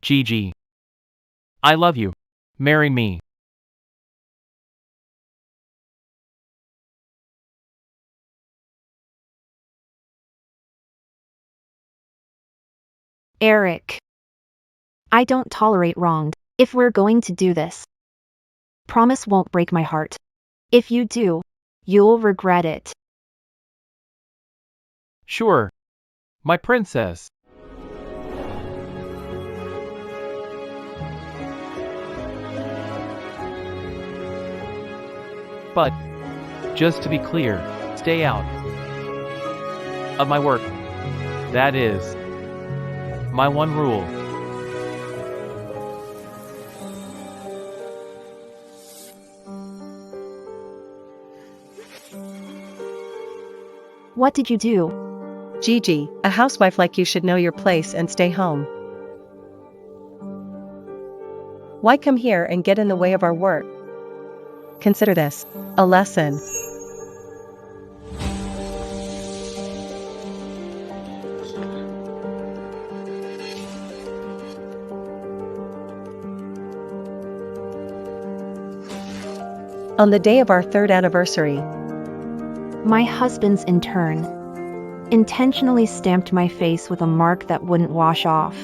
Gigi. I love you. Marry me. Eric. I don't tolerate wrong. If we're going to do this, promise won't break my heart. If you do, you'll regret it. Sure. My princess. But, just to be clear, stay out of my work. That is my one rule. What did you do? Gigi, a housewife like you should know your place and stay home. Why come here and get in the way of our work? Consider this a lesson. On the day of our 3rd anniversary, My husband's intern intentionally stamped my face with a mark that wouldn't wash off.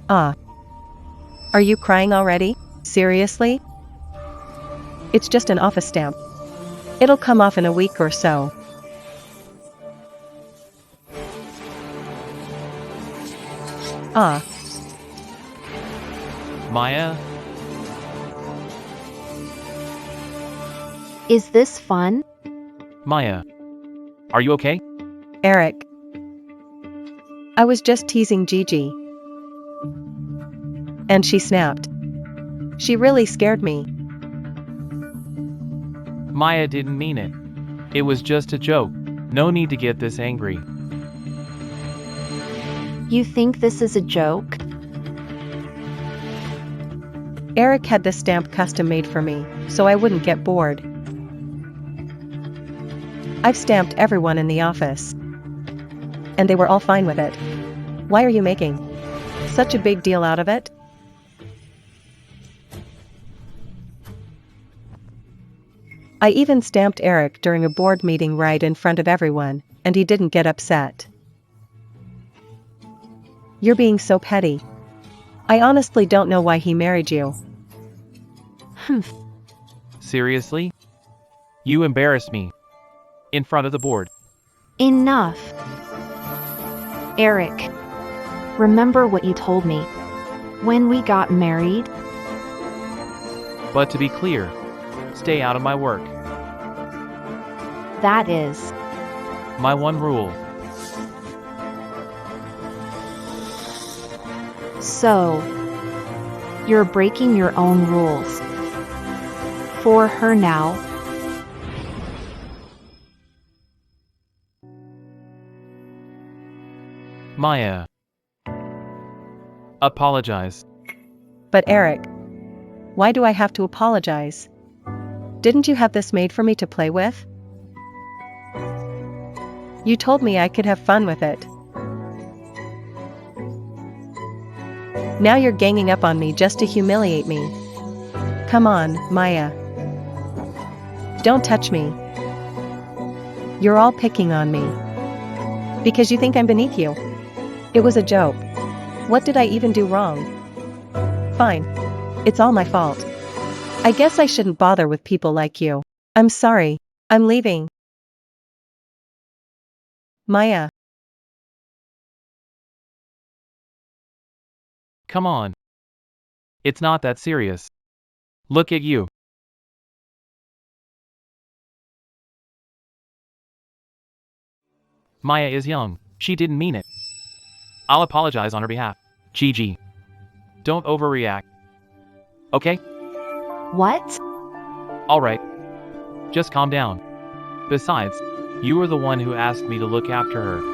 Ah. Are you crying already? Seriously? It's just an office stamp. It'll come off in a week or so. Ah. Maya? Is this fun? Maya. Are you okay? Eric. I was just teasing Gigi. And she snapped. She really scared me. Maya didn't mean it. It was just a joke. No need to get this angry. You think this is a joke? Eric had the stamp custom made for me, so I wouldn't get bored. I've stamped everyone in the office. And they were all fine with it. Why are you making such a big deal out of it? I even stamped Eric during a board meeting right in front of everyone, and he didn't get upset. You're being so petty. I honestly don't know why he married you. Seriously? You embarrassed me. In front of the board. Enough. Eric, remember what you told me when we got married? But to be clear, stay out of my work. That is My one rule. so. You're breaking your own rules. For her now. Maya. Apologize. But Eric, why do I have to apologize? Didn't you have this made for me to play with? You told me I could have fun with it. Now you're ganging up on me just to humiliate me. Come on, Maya. Don't touch me. You're all picking on me. Because you think I'm beneath you. It was a joke. What did I even do wrong? Fine. It's all my fault. I guess I shouldn't bother with people like you. I'm sorry. I'm leaving. Maya. Come on. It's not that serious. Look at you. Maya is young. She didn't mean it. I'll apologize on her behalf. Gigi. Don't overreact. Okay? What? Alright. Just calm down. Besides, you were the one who asked me to look after her.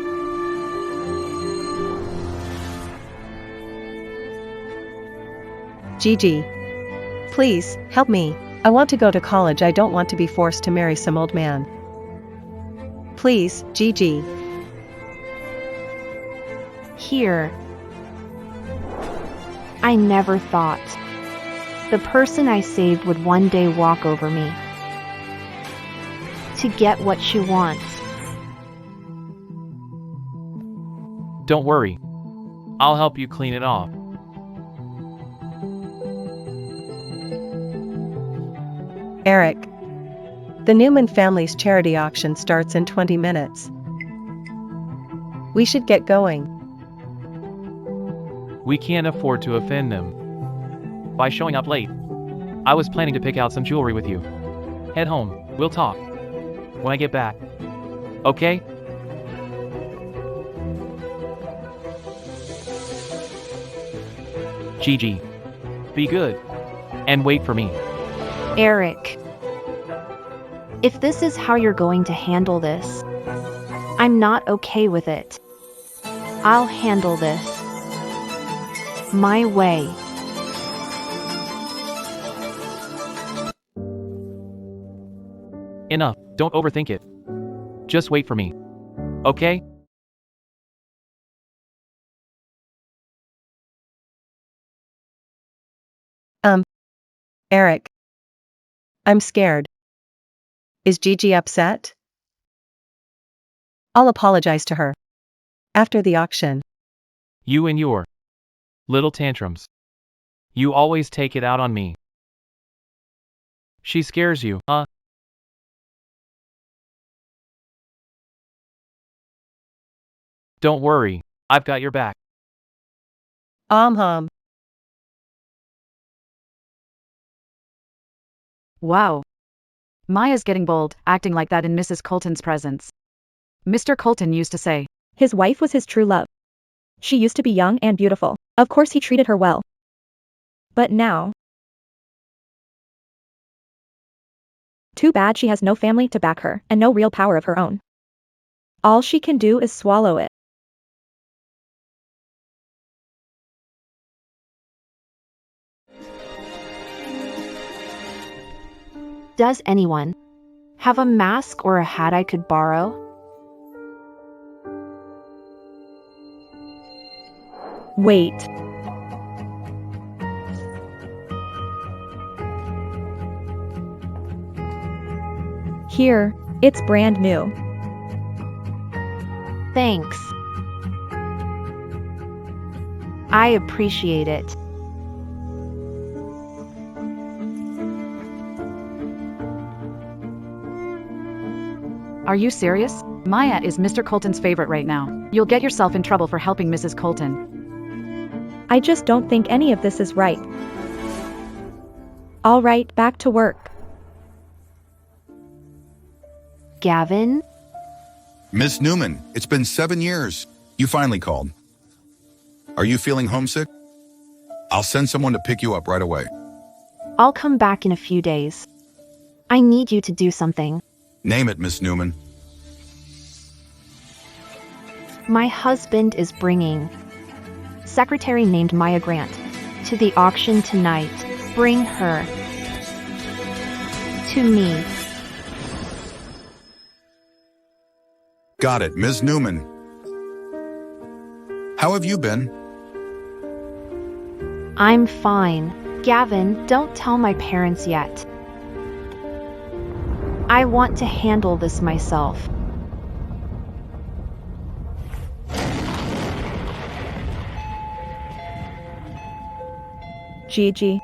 Gigi. Please, help me. I want to go to college. I don't want to be forced to marry some old man. Please, Gigi. Here. I never thought the person I saved would one day walk over me to get what she wants. Don't worry. I'll help you clean it off. Eric. The Newman family's charity auction starts in 20 minutes. We should get going. We can't afford to offend them by showing up late. I was planning to pick out some jewelry with you. Head home. We'll talk when I get back. Okay? Gigi. Be good. And wait for me. Eric. If this is how you're going to handle this, I'm not okay with it. I'll handle this my way. Enough. Don't overthink it. Just wait for me. Okay? Eric. I'm scared. Is Gigi upset? I'll apologize to her after the auction. You and your little tantrums. You always take it out on me. She scares you, huh? Don't worry, I've got your back. Hum. Wow. Maya's getting bold, acting like that in Mrs. Colton's presence. Mr. Colton used to say, his wife was his true love. She used to be young and beautiful. Of course he treated her well. But now, too bad she has no family to back her and no real power of her own. All she can do is swallow it. Does anyone have a mask or a hat I could borrow? Wait. Here, it's brand new. Thanks. I appreciate it. Are you serious? Maya is Mr. Colton's favorite right now. You'll get yourself in trouble for helping Mrs. Colton. I just don't think any of this is right. All right, back to work. Gavin? Miss Newman, it's been 7 years. You finally called. Are you feeling homesick? I'll send someone to pick you up right away. I'll come back in a few days. I need you to do something. Name it, Miss Newman. My husband is bringing secretary named Maya Grant to the auction tonight. Bring her to me. Got it, Miss Newman. How have you been? I'm fine. Gavin, don't tell my parents yet. I want to handle this myself. Gigi.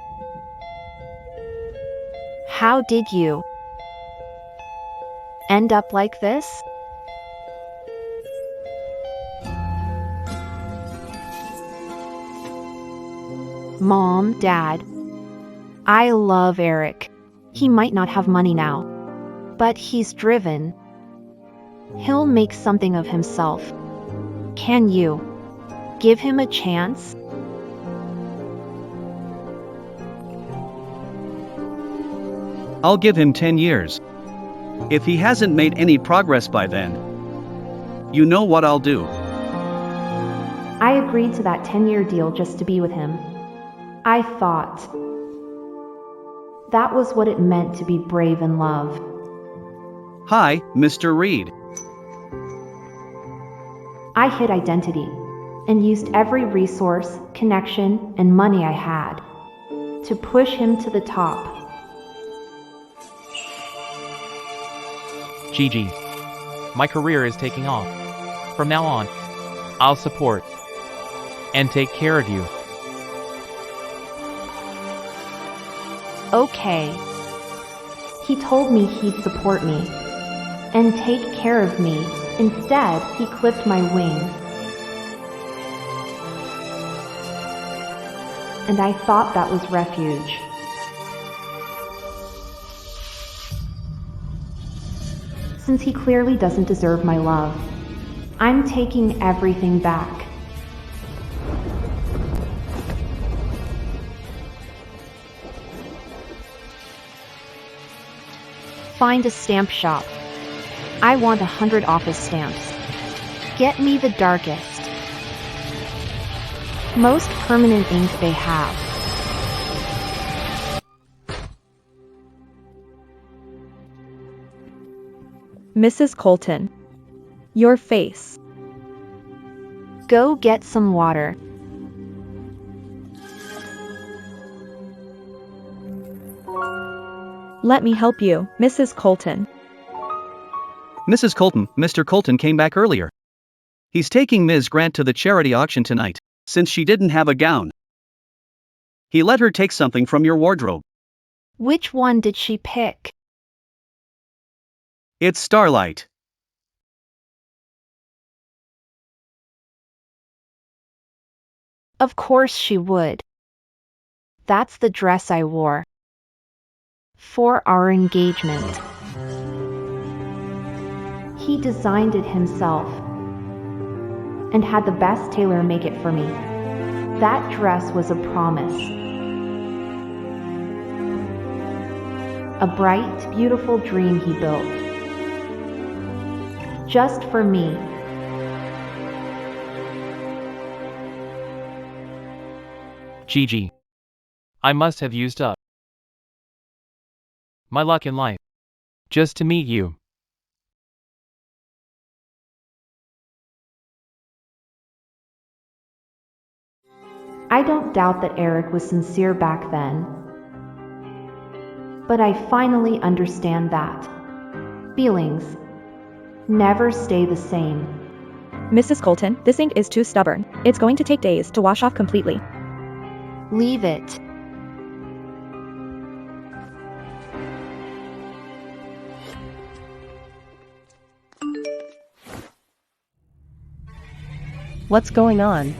How did you end up like this? Mom, Dad, I love Eric. He might not have money now, but he's driven. He'll make something of himself. Can you give him a chance? I'll give him 10 years. If he hasn't made any progress by then, you know what I'll do. I agreed to that 10-year deal just to be with him. I thought That was what it meant to be brave in love. Hi, Mr. Reed. I hid identity and used every resource, connection, and money I had to push him to the top. Gigi. My career is taking off. From now on, I'll support and take care of you. Okay. He told me he'd support me and take care of me. Instead, he clipped my wings. And I thought that was refuge. Since he clearly doesn't deserve my love, I'm taking everything back. Find a stamp shop. I want 100 office stamps. Get me the darkest, most permanent ink they have. Mrs. Colton. Your face. Go get some water. Let me help you, Mrs. Colton. Mrs. Colton, Mr. Colton came back earlier. He's taking Ms. Grant to the charity auction tonight, since she didn't have a gown. He let her take something from your wardrobe. Which one did she pick? It's Starlight. Of course she would. That's the dress I wore for our engagement. He designed it himself and had the best tailor make it for me. That dress was a promise. A bright, beautiful dream he built. Just for me. Gigi. I must have used up my luck in life just to meet you. I don't doubt that Eric was sincere back then. But I finally understand that feelings never stay the same. Mrs. Colton, this ink is too stubborn. It's going to take days to wash off completely. Leave it. What's going on?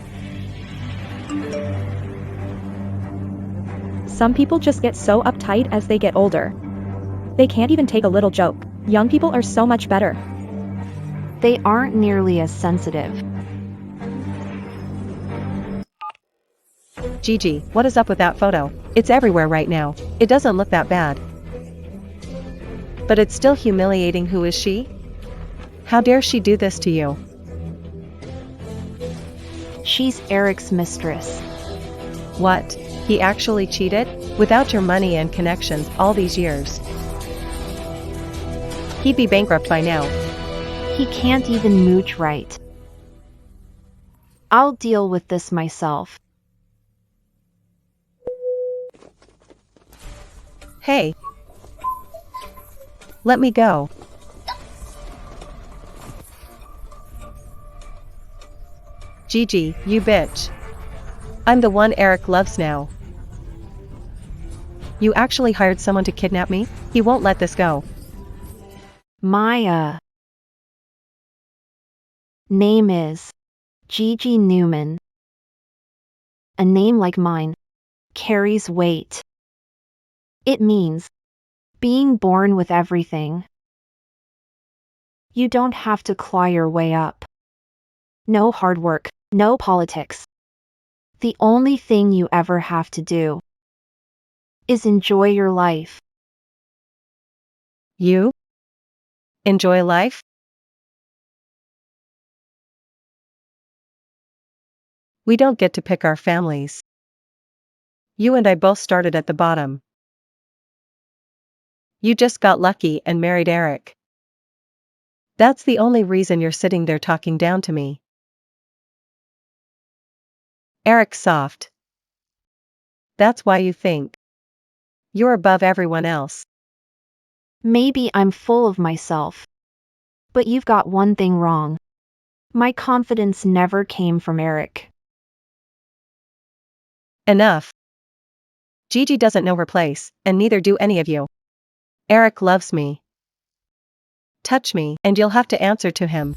Some people just get so uptight as they get older. They can't even take a little joke. Young people are so much better. They aren't nearly as sensitive. Gigi, what is up with that photo? It's everywhere right now. It doesn't look that bad. But it's still humiliating. Who is she? How dare she do this to you? She's Eric's mistress. What? He actually cheated? Without your money and connections all these years. He'd be bankrupt by now. He can't even mooch right. I'll deal with this myself. Hey. Let me go. Gigi, you bitch. I'm the one Eric loves now. You actually hired someone to kidnap me? He won't let this go. Maya. Name is Gigi Newman. A name like mine carries weight. It means being born with everything. You don't have to claw your way up. No hard work, no politics. The only thing you ever have to do is enjoy your life. You? Enjoy life? We don't get to pick our families. You and I both started at the bottom. You just got lucky and married Eric. That's the only reason you're sitting there talking down to me. Eric's soft. That's why you think you're above everyone else. Maybe I'm full of myself. But you've got one thing wrong. My confidence never came from Eric. Enough. Gigi doesn't know her place, and neither do any of you. Eric loves me. Touch me, and you'll have to answer to him.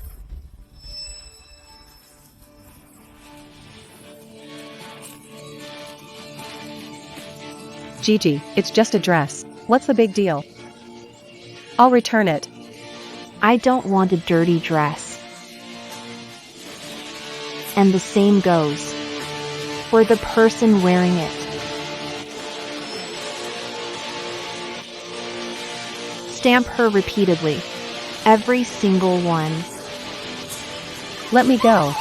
Gigi, it's just a dress. What's the big deal? I'll return it. I don't want a dirty dress. And the same goes for the person wearing it. Stamp her repeatedly. Every single one. Let me go.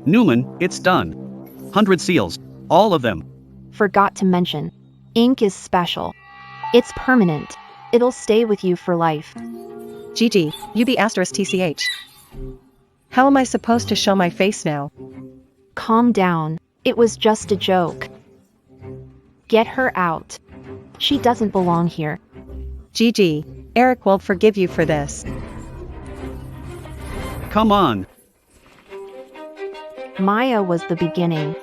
Newman, it's done. 100 seals. All of them. Forgot to mention. Ink is special. It's permanent. It'll stay with you for life. Gigi, UB*TCH. How am I supposed to show my face now? Calm down. It was just a joke. Get her out. She doesn't belong here. Gigi, Eric won't forgive you for this. Come on. Maya was the beginning.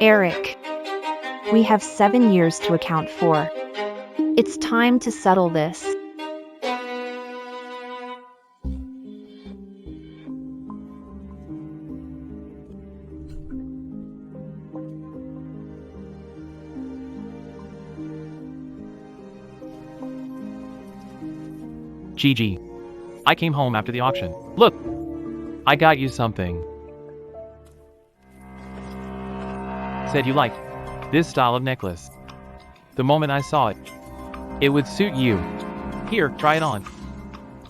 Eric. We have 7 years to account for. It's time to settle this. Gigi. I came home after the auction. Look! I got you something. Said you liked this style of necklace. The moment I saw it, it would suit you. Here, try it on.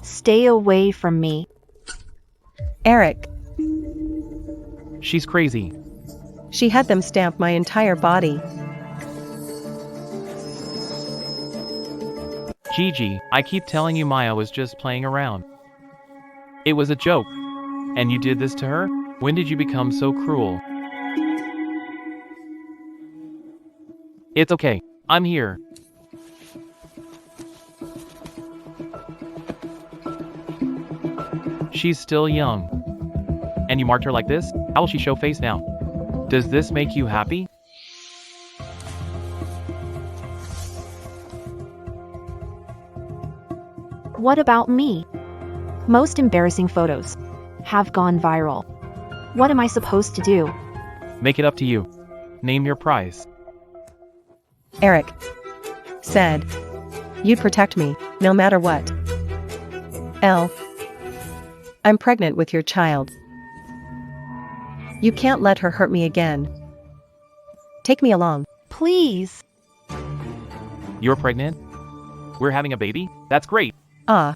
Stay away from me. Eric. She's crazy. She had them stamp my entire body. Gigi, I keep telling you Maya was just playing around. It was a joke. And you did this to her? When did you become so cruel? It's okay. I'm here. She's still young. And you marked her like this? How will she show face now? Does this make you happy? What about me? Most embarrassing photos have gone viral. What am I supposed to do? Make it up to you. Name your price. Eric said you'd protect me, no matter what. I'm pregnant with your child. You can't let her hurt me again. Take me along. Please. You're pregnant? We're having a baby? That's great. Ah,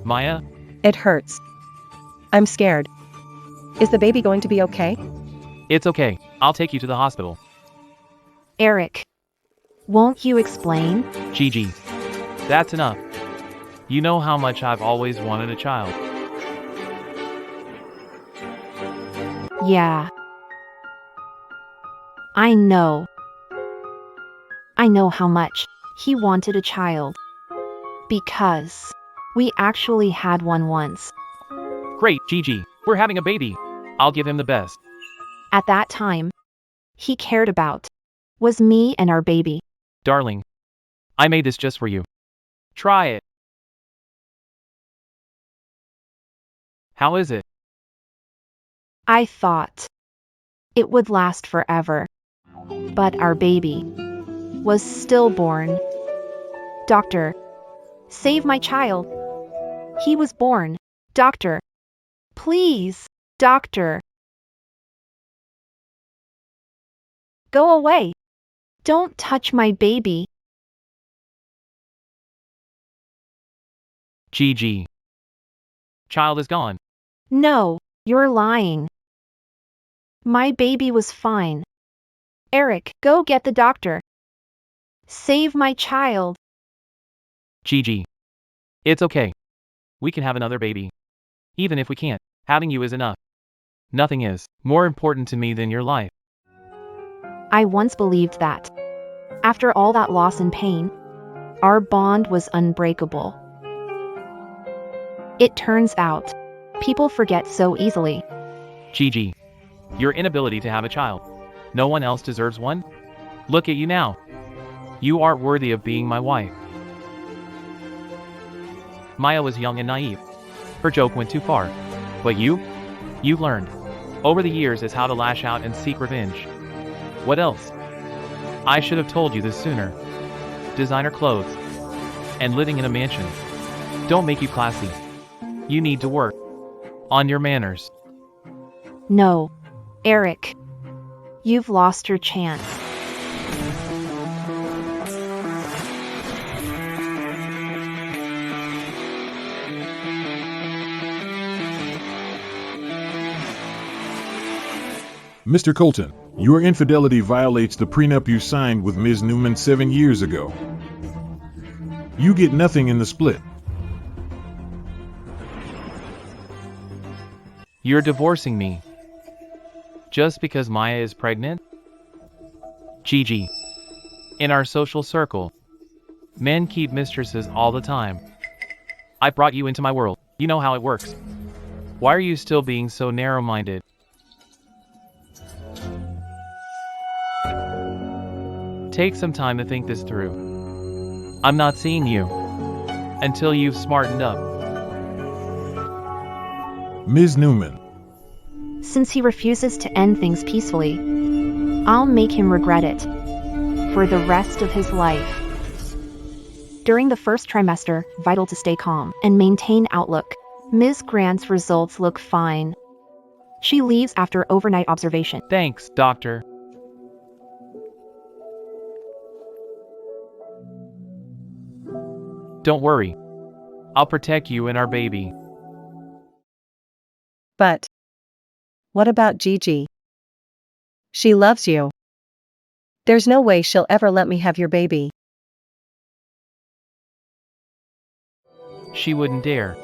Maya? it hurts. I'm scared. Is the baby going to be okay? It's okay. I'll take you to the hospital. Eric. Won't you explain? Gigi. That's enough. You know how much I've always wanted a child. Yeah. I know. I know how much he wanted a child. Because we actually had one once. Great, Gigi. We're having a baby. I'll give him the best. At that time, he cared about was me and our baby. Darling. I made this just for you. Try it. How is it? I thought it would last forever. But our baby was stillborn. Doctor, save my child. He was born. Doctor. Please, doctor. Go away. Don't touch my baby. Gigi. Child is gone. No, you're lying. My baby was fine. Eric, go get the doctor. Save my child. Gigi. It's okay. We can have another baby. Even if we can't, having you is enough. Nothing is more important to me than your life. I once believed that. After all that loss and pain, our bond was unbreakable. It turns out, people forget so easily. Gigi. Your inability to have a child. No one else deserves one? Look at you now. You aren't worthy of being my wife. Maya was young and naive. Her joke went too far. But you've learned over the years is how to lash out and seek revenge. What else? I should have told you this sooner. Designer clothes and living in a mansion don't make you classy. You need to work on your manners. No, Eric. You've lost your chance. Mr. Colton, your infidelity violates the prenup you signed with Ms. Newman 7 years ago. You get nothing in the split. You're divorcing me. Just because Maya is pregnant? Gigi. In our social circle, men keep mistresses all the time. I brought you into my world. You know how it works. Why are you still being so narrow-minded? Take some time to think this through. I'm not seeing you until you've smartened up. Ms. Newman. Since he refuses to end things peacefully, I'll make him regret it for the rest of his life. During the first trimester, vital to stay calm and maintain outlook. Ms. Grant's results look fine. She leaves after overnight observation. Thanks, doctor. Don't worry. I'll protect you and our baby. But what about Gigi? She loves you. There's no way she'll ever let me have your baby. She wouldn't dare.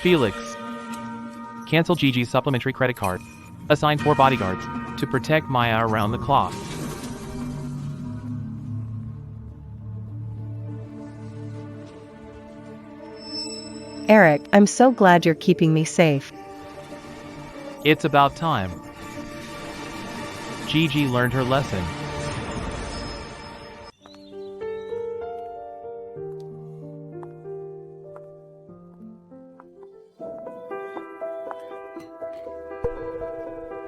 Felix. Cancel Gigi's supplementary credit card. Assign 4 bodyguards to protect Maya around the clock. Eric, I'm so glad you're keeping me safe. It's about time. Gigi learned her lesson.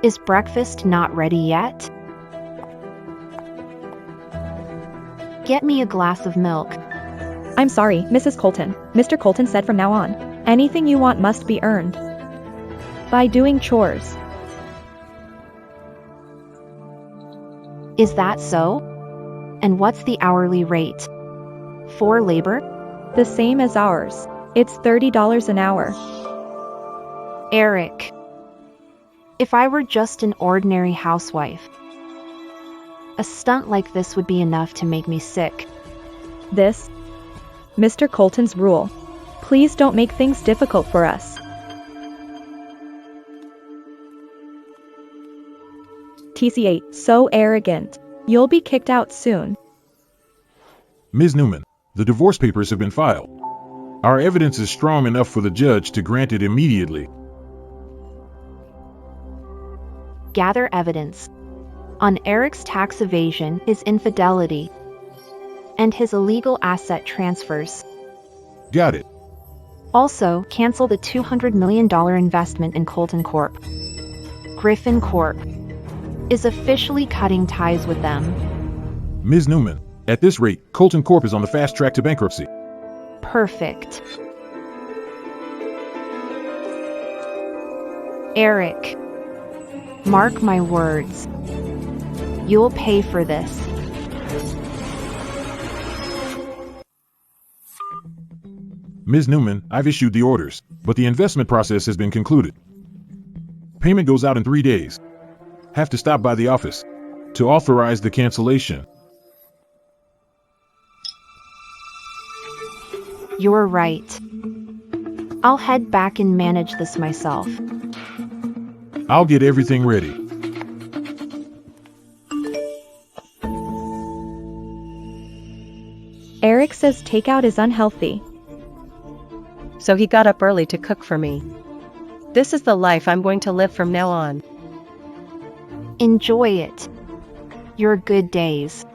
Is breakfast not ready yet? Get me a glass of milk. I'm sorry, Mrs. Colton. Mr. Colton said from now on, anything you want must be earned by doing chores. Is that so? And what's the hourly rate for labor? The same as ours. It's $30 an hour. Eric. If I were just an ordinary housewife, a stunt like this would be enough to make me sick. This, Mr. Colton's rule. Please don't make things difficult for us. TC8, so arrogant. You'll be kicked out soon. Ms. Newman, the divorce papers have been filed. Our evidence is strong enough for the judge to grant it immediately. Gather evidence on Eric's tax evasion, his infidelity, and his illegal asset transfers. Got it. Also, cancel the $200 million investment in Colton Corp. Griffin Corp. is officially cutting ties with them. Ms. Newman, at this rate, Colton Corp is on the fast track to bankruptcy. Perfect. Eric, mark my words. You'll pay for this. Ms. Newman, I've issued the orders, but the investment process has been concluded. Payment goes out in 3 days. Have to stop by the office to authorize the cancellation. You're right. I'll head back and manage this myself. I'll get everything ready. Eric says takeout is unhealthy. So he got up early to cook for me. This is the life I'm going to live from now on. Enjoy it. Your good days.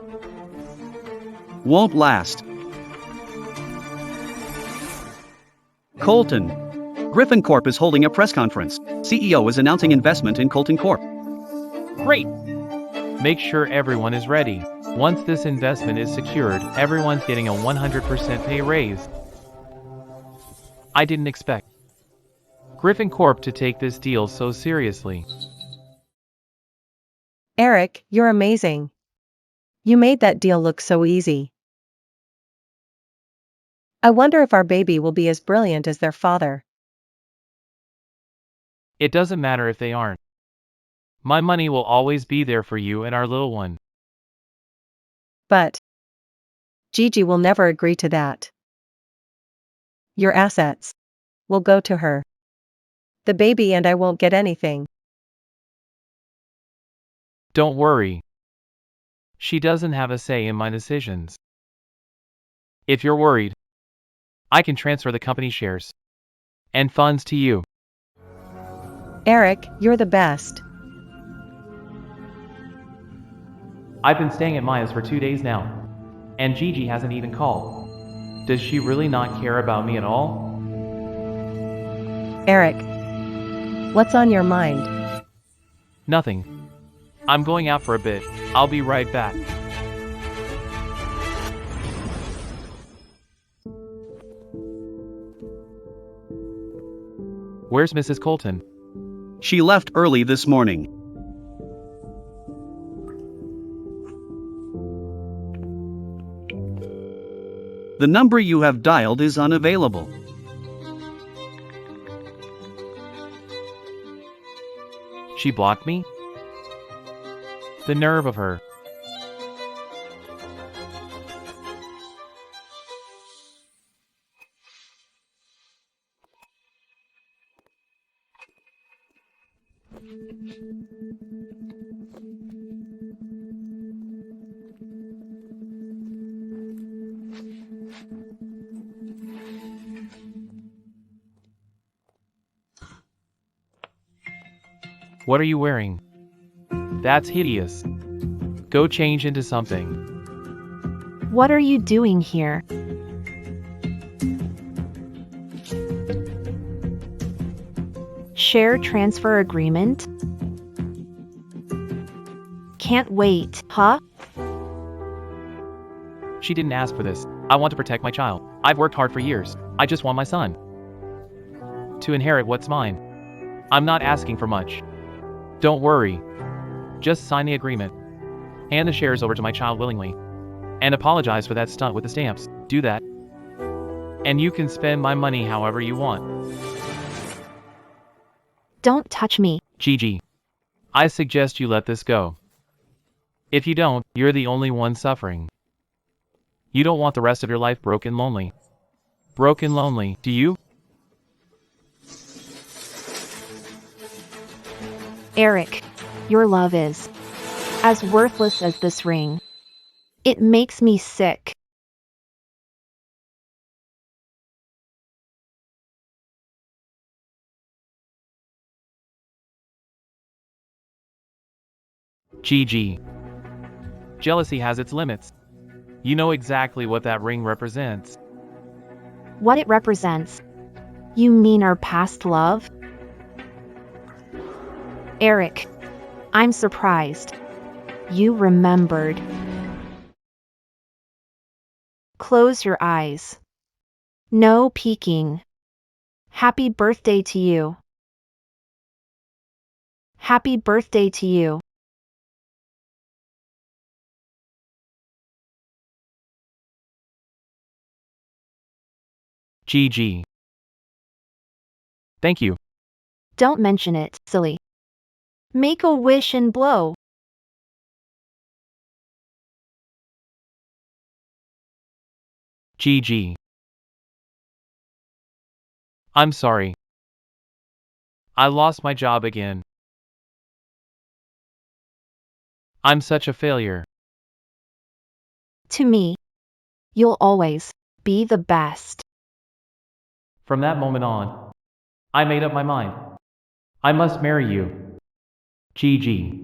Won't last. Colton. Griffin Corp is holding a press conference. CEO is announcing investment in Colton Corp. Great! Make sure everyone is ready. Once this investment is secured, everyone's getting a 100% pay raise. I didn't expect Griffin Corp to take this deal so seriously. Eric, you're amazing. You made that deal look so easy. I wonder if our baby will be as brilliant as their father. It doesn't matter if they aren't. My money will always be there for you and our little one. But Gigi will never agree to that. Your assets will go to her. The baby and I won't get anything. Don't worry. She doesn't have a say in my decisions. If you're worried, I can transfer the company shares and funds to you. Eric, you're the best. I've been staying at Maya's for 2 days now, and Gigi hasn't even called. Does she really not care about me at all? Eric, what's on your mind? Nothing. I'm going out for a bit. I'll be right back. Where's Mrs. Colton? She left early this morning. The number you have dialed is unavailable. She blocked me? The nerve of her. What are you wearing? That's hideous. Go change into something. What are you doing here? Share transfer agreement? Can't wait, huh? She didn't ask for this. I want to protect my child. I've worked hard for years. I just want my son to inherit what's mine. I'm not asking for much. Don't worry. Just sign the agreement. Hand the shares over to my child willingly. And apologize for that stunt with the stamps. Do that. And you can spend my money however you want. Don't touch me. Gigi. I suggest you let this go. If you don't, you're the only one suffering. You don't want the rest of your life broken lonely. Broken lonely, do you? Eric, your love is as worthless as this ring. It makes me sick. Gigi. Jealousy has its limits. You know exactly what that ring represents. What it represents? You mean our past love? Eric, I'm surprised. You remembered. Close your eyes. No peeking. Happy birthday to you. Happy birthday to you. Gigi. Thank you. Don't mention it, silly. Make a wish and blow. GG. I'm sorry. I lost my job again. I'm such a failure. To me, you'll always be the best. From that moment on, I made up my mind. I must marry you. GG.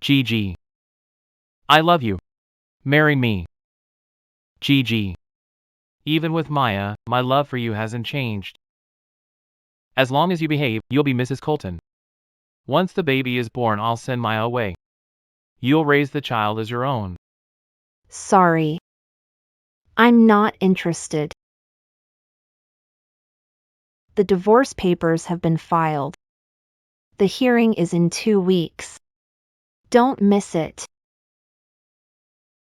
GG. I love you. Marry me. GG. Even with Maya, my love for you hasn't changed. As long as you behave, you'll be Mrs. Colton. Once the baby is born, I'll send Maya away. You'll raise the child as your own. Sorry. I'm not interested. The divorce papers have been filed. The hearing is in 2 weeks. Don't miss it.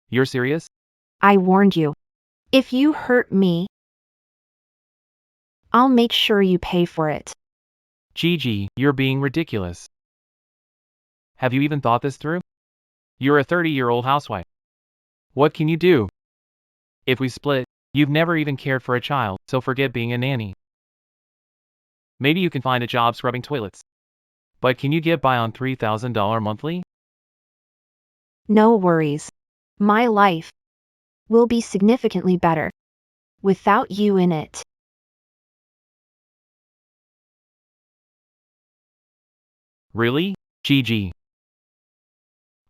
You're serious? I warned you. If you hurt me, I'll make sure you pay for it. GG, you're being ridiculous. Have you even thought this through? You're a 30-year-old housewife. What can you do? If we split, you've never even cared for a child, so forget being a nanny. Maybe you can find a job scrubbing toilets. But can you get by on $3,000 monthly? No worries. My life will be significantly better without you in it. Really? GG.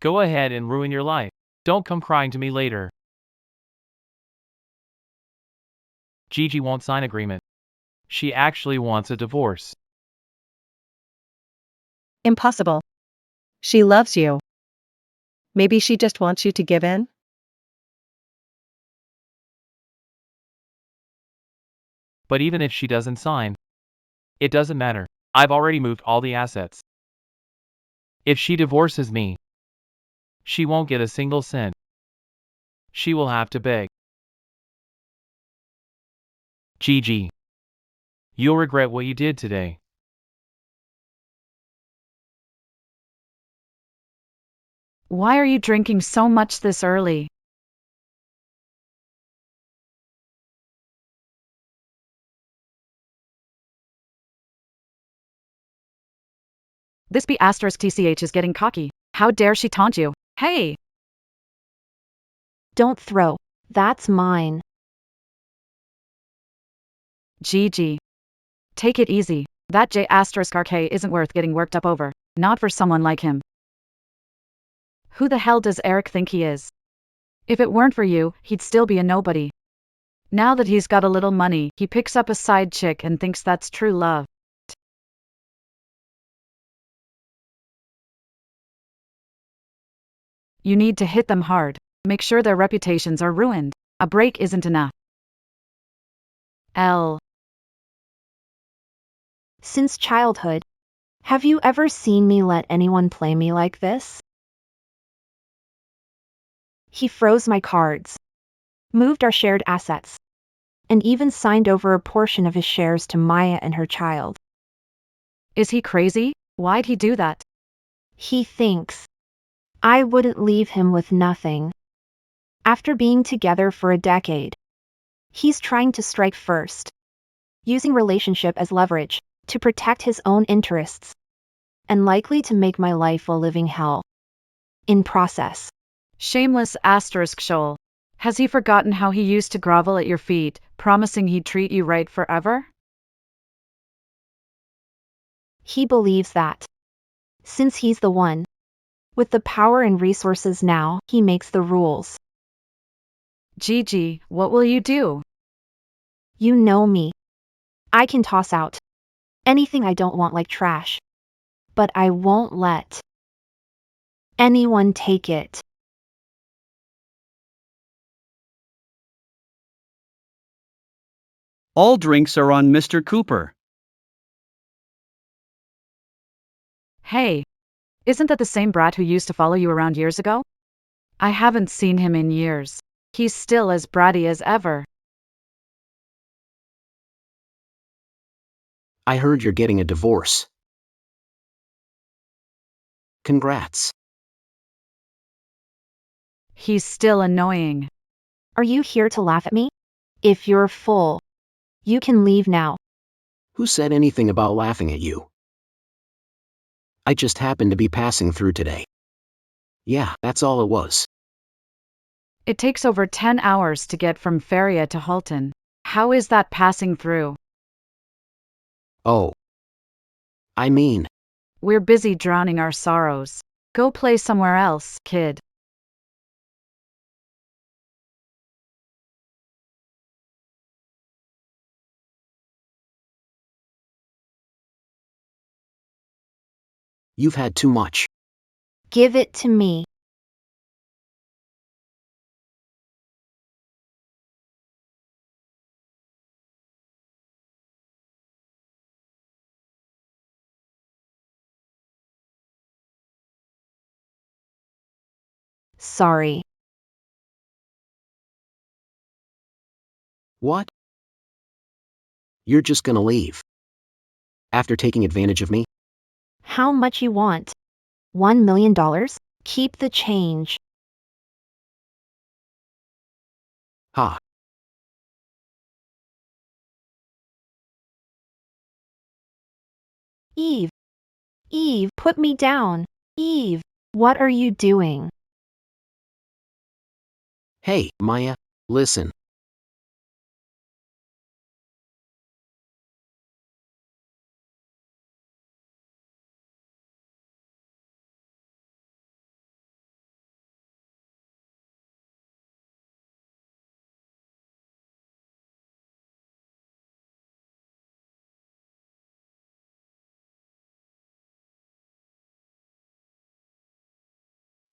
Go ahead and ruin your life. Don't come crying to me later. Gigi won't sign agreement. She actually wants a divorce. Impossible. She loves you. Maybe she just wants you to give in? But even if she doesn't sign, it doesn't matter. I've already moved all the assets. If she divorces me, she won't get a single cent. She will have to beg. GG. You'll regret what you did today. Why are you drinking so much this early? This B asterisk TCH is getting cocky. How dare she taunt you? Hey! Don't throw. That's mine. GG. Take it easy. That J asterisk RK isn't worth getting worked up over. Not for someone like him. Who the hell does Eric think he is? If it weren't for you, he'd still be a nobody. Now that he's got a little money, he picks up a side chick and thinks that's true love. You need to hit them hard. Make sure their reputations are ruined. A break isn't enough. L. Since childhood, have you ever seen me let anyone play me like this? He froze my cards, moved our shared assets, and even signed over a portion of his shares to Maya and her child. Is he crazy? Why'd he do that? He thinks I wouldn't leave him with nothing. After being together for a decade, he's trying to strike first, using relationship as leverage to protect his own interests, and likely to make my life a living hell. In process. Shameless asterisk shoal. Has he forgotten how he used to grovel at your feet, promising he'd treat you right forever? He believes that. Since he's the one with the power and resources now, he makes the rules. Gigi, what will you do? You know me. I can toss out anything I don't want like trash. But I won't let anyone take it. All drinks are on Mr. Cooper. Hey, isn't that the same brat who used to follow you around years ago? I haven't seen him in years. He's still as bratty as ever. I heard you're getting a divorce. Congrats. He's still annoying. Are you here to laugh at me? If you're full, you can leave now. Who said anything about laughing at you? I just happened to be passing through today. Yeah, that's all it was. It takes over 10 hours to get from Feria to Halton. How is that passing through? Oh. I mean, We're busy drowning our sorrows. Go play somewhere else, kid. you've had too much. Give it to me. Sorry. What? You're just gonna leave? After taking advantage of me? How much you want? $1 million? Keep the change. Ha. Eve. Eve, put me down. Eve, what are you doing? Hey, Maya, listen.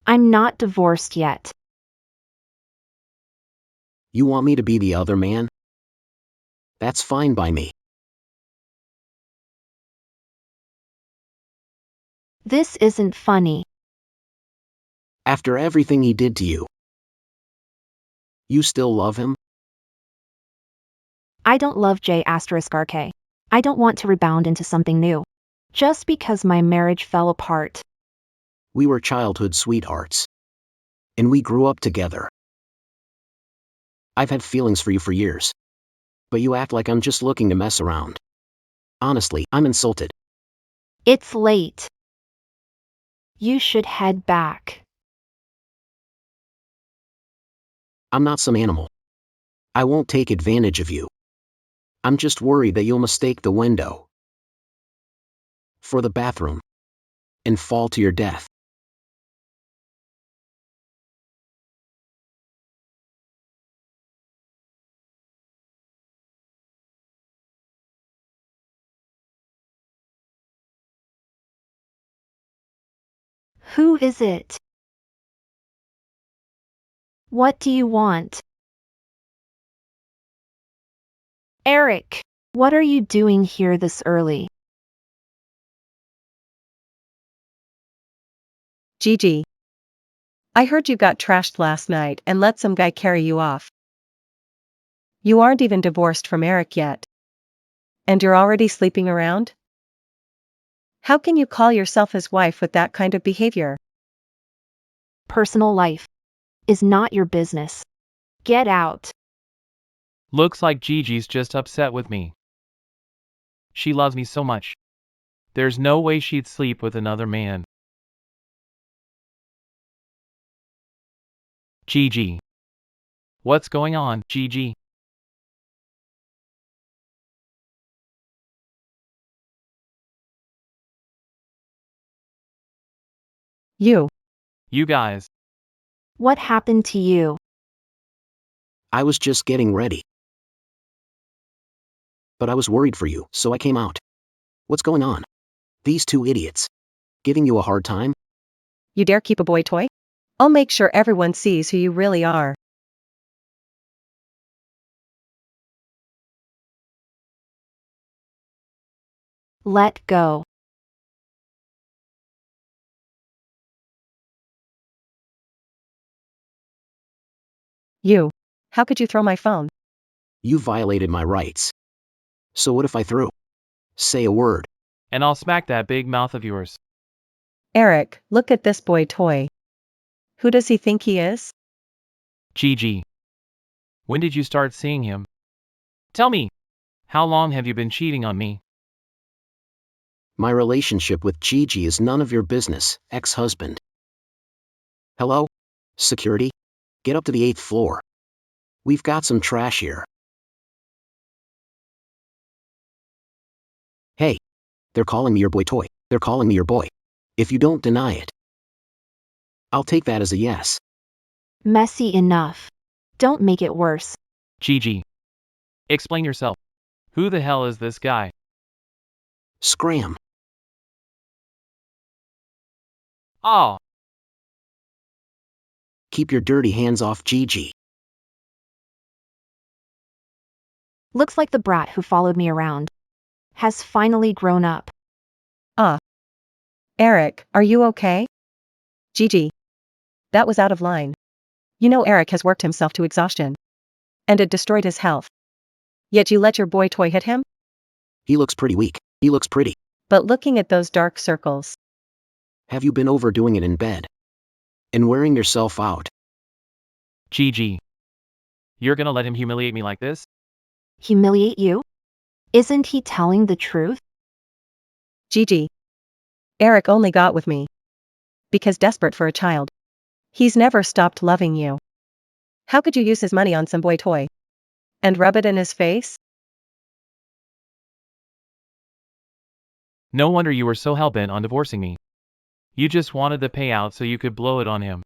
I'm not divorced yet. You want me to be the other man? That's fine by me. This isn't funny. After everything he did to you. You still love him? I don't love J*RK. I don't want to rebound into something new. Just because my marriage fell apart. We were childhood sweethearts. And we grew up together. I've had feelings for you for years. But you act like I'm just looking to mess around. Honestly, I'm insulted. It's late. You should head back. I'm not some animal. I won't take advantage of you. I'm just worried that you'll mistake the window for the bathroom and fall to your death. Who is it? What do you want? Eric, what are you doing here this early? Gigi. I heard you got trashed last night and let some guy carry you off. You aren't even divorced from Eric yet. And you're already sleeping around? How can you call yourself his wife with that kind of behavior? Personal life is not your business. Get out. Looks like Gigi's just upset with me. She loves me so much. There's no way she'd sleep with another man. Gigi. What's going on, Gigi? You. You guys. What happened to you? I was just getting ready. But I was worried for you, so I came out. What's going on? These two idiots. Giving you a hard time? You dare keep a boy toy? I'll make sure everyone sees who you really are. Let go. You. How could you throw my phone? You violated my rights. So what if I threw? Say a word. And I'll smack that big mouth of yours. Eric, look at this boy toy. Who does he think he is? Gigi. When did you start seeing him? Tell me, how long have you been cheating on me? My relationship with Gigi is none of your business, ex-husband. Hello? Security? Get up to the 8th floor. We've got some trash here. Hey. They're calling me your boy toy. They're calling me your boy. If you don't deny it, I'll take that as a yes. Messy enough. Don't make it worse. Gigi. Explain yourself. Who the hell is this guy? Scram. Oh, Keep your dirty hands off Gigi. Looks like the brat who followed me around has finally grown up. Eric, are you okay? Gigi. That was out of line. You know Eric has worked himself to exhaustion. And it destroyed his health. Yet you let your boy toy hit him? He looks pretty weak. He looks pretty. But looking at those dark circles. Have you been overdoing it in bed? And wearing yourself out? Gigi. You're gonna let him humiliate me like this? Humiliate you? Isn't he telling the truth? Gigi. Eric only got with me. Because desperate for a child. He's never stopped loving you. How could you use his money on some boy toy? And rub it in his face? No wonder you were so hellbent on divorcing me. You just wanted the payout so you could blow it on him.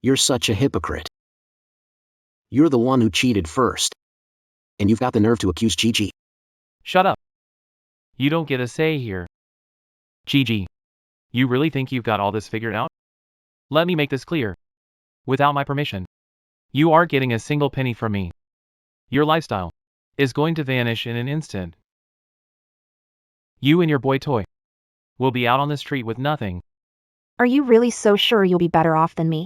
You're such a hypocrite. You're the one who cheated first. And you've got the nerve to accuse Gigi. Shut up. You don't get a say here. Gigi. You really think you've got all this figured out? Let me make this clear. Without my permission, you aren't getting a single penny from me. Your lifestyle is going to vanish in an instant. You and your boy toy will be out on the street with nothing. Are you really so sure you'll be better off than me?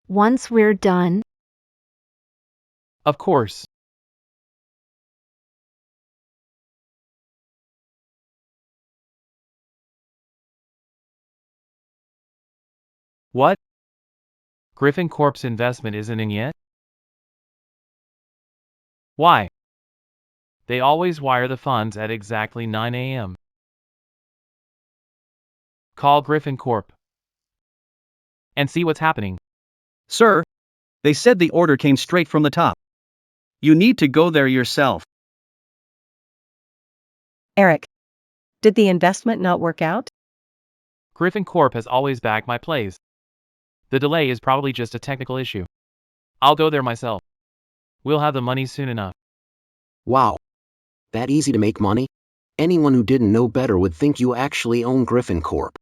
Once we're done, Of course. What? Griffin Corp's investment isn't in yet? Why? They always wire the funds at exactly 9 a.m. Call Griffin Corp. And see what's happening. Sir, they said the order came straight from the top. You need to go there yourself. Eric. Did the investment not work out? Griffin Corp has always backed my plays. The delay is probably just a technical issue. I'll go there myself. We'll have the money soon enough. Wow. That easy to make money? Anyone who didn't know better would think you actually own Griffin Corp.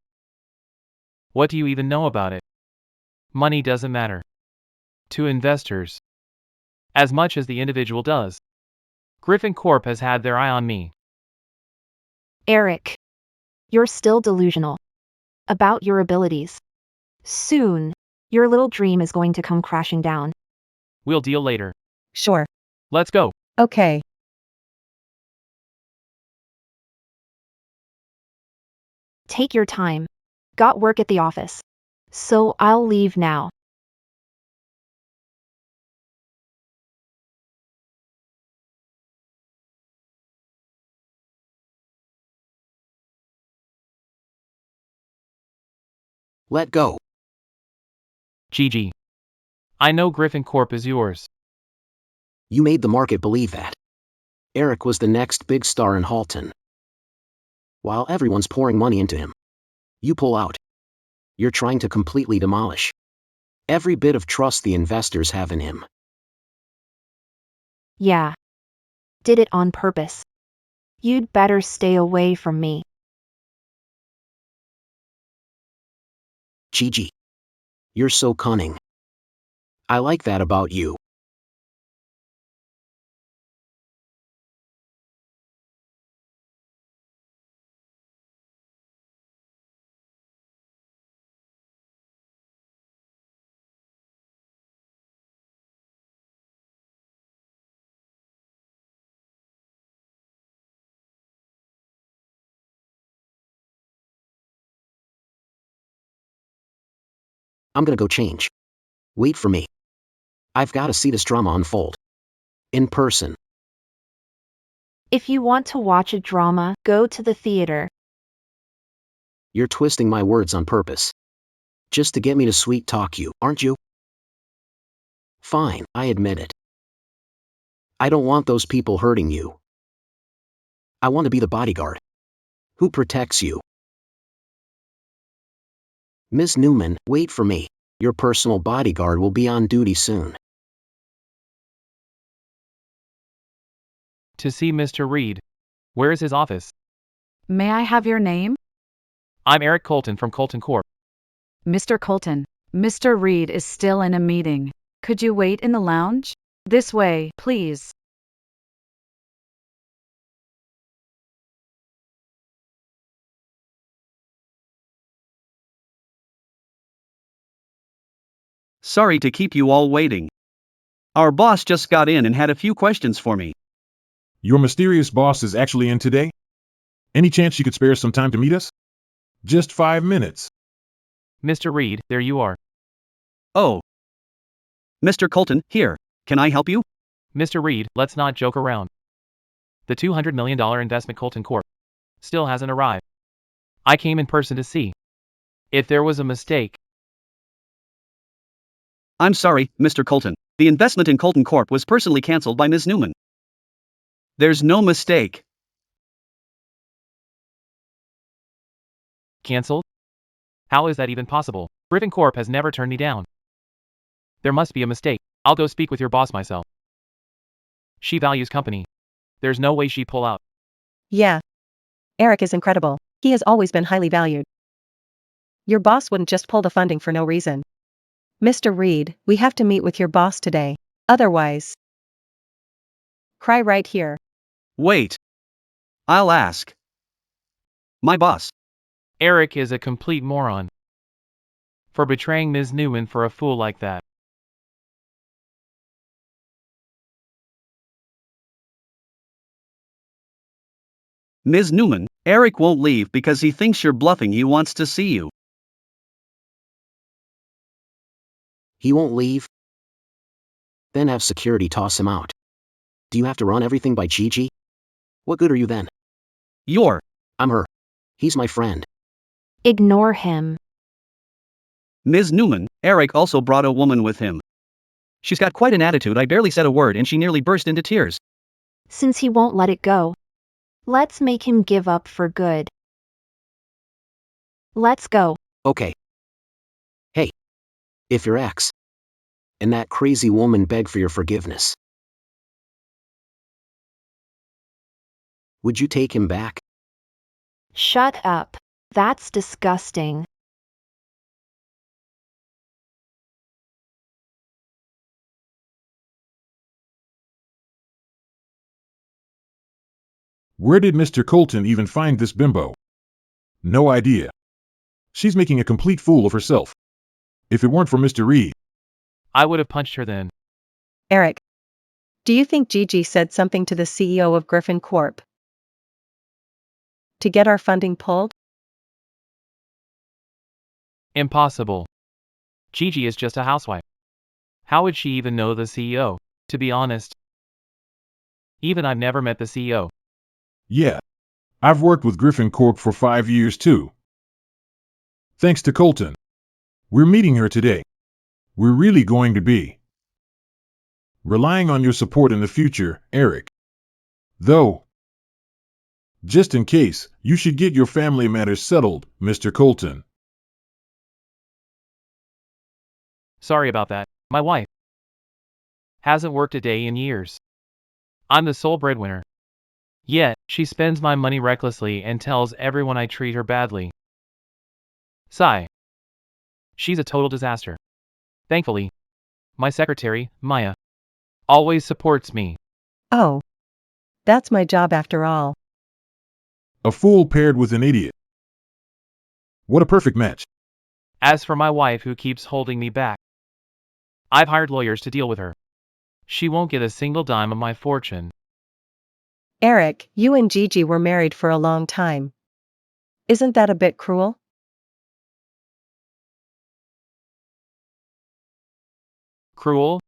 What do you even know about it? Money doesn't matter to investors as much as the individual does. Griffin Corp has had their eye on me. Eric. You're still delusional about your abilities. Soon, your little dream is going to come crashing down. We'll deal later. Sure. Let's go. Okay. Take your time. Got work at the office. So I'll leave now. Let go. Gigi. I know Griffin Corp is yours. You made the market believe that. Eric was the next big star in Halton. While everyone's pouring money into him, you pull out. You're trying to completely demolish every bit of trust the investors have in him. Yeah. Did it on purpose. You'd better stay away from me. Gigi. You're so cunning. I like that about you. I'm gonna go change. Wait for me. I've gotta see this drama unfold. In person. If you want to watch a drama, go to the theater. You're twisting my words on purpose. Just to get me to sweet talk you, aren't you? Fine, I admit it. I don't want those people hurting you. I want to be the bodyguard. Who protects you? Ms. Newman, wait for me. Your personal bodyguard will be on duty soon. To see Mr. Reed. Where is his office? May I have your name? I'm Eric Colton from Colton Corp. Mr. Colton. Mr. Reed is still in a meeting. Could you wait in the lounge? This way, please. Sorry to keep you all waiting. Our boss just got in and had a few questions for me. Your mysterious boss is actually in today? Any chance you could spare some time to meet us? Just 5 minutes. Mr. Reed, there you are. Oh. Mr. Colton, here. Can I help you? Mr. Reed, let's not joke around. The $200 million investment Colton Corp still hasn't arrived. I came in person to see if there was a mistake. I'm sorry, Mr. Colton. The investment in Colton Corp was personally canceled by Ms. Newman. There's no mistake. Cancelled? How is that even possible? Griffin Corp has never turned me down. There must be a mistake. I'll go speak with your boss myself. She values company. There's no way she'd pull out. Yeah. Eric is incredible. He has always been highly valued. Your boss wouldn't just pull the funding for no reason. Mr. Reed, we have to meet with your boss today. Otherwise, cry right here. Wait. I'll ask. My boss. Eric is a complete moron for betraying Ms. Newman for a fool like that. Ms. Newman, Eric won't leave because he thinks you're bluffing. He wants to see you. He won't leave? Then have security toss him out. Do you have to run everything by Gigi? What good are you then? You're. I'm her. He's my friend. Ignore him. Ms. Newman, Eric also brought a woman with him. She's got quite an attitude. I barely said a word and she nearly burst into tears. Since he won't let it go, let's make him give up for good. Let's go. Okay. Hey. If your ex and that crazy woman beg for your forgiveness, would you take him back? Shut up. That's disgusting. Where did Mr. Colton even find this bimbo? No idea. She's making a complete fool of herself. If it weren't for Mr. Reed, I would have punched her then. Eric. Do you think Gigi said something to the CEO of Griffin Corp to get our funding pulled? Impossible. Gigi is just a housewife. How would she even know the CEO? To be honest, even I've never met the CEO. yeah. I've worked with Griffin Corp for 5 years too. Thanks to Colton. We're meeting her today. We're really going to be relying on your support in the future, Eric. Though, just in case, you should get your family matters settled, Mr. Colton. Sorry about that. My wife hasn't worked a day in years. I'm the sole breadwinner. Yet, she spends my money recklessly and tells everyone I treat her badly. Sigh. She's a total disaster. Thankfully, my secretary, Maya, always supports me. Oh. That's my job after all. A fool paired with an idiot. What a perfect match. As for my wife who keeps holding me back, I've hired lawyers to deal with her. She won't get a single dime of my fortune. Eric, you and Gigi were married for a long time. Isn't that a bit cruel? Cruel?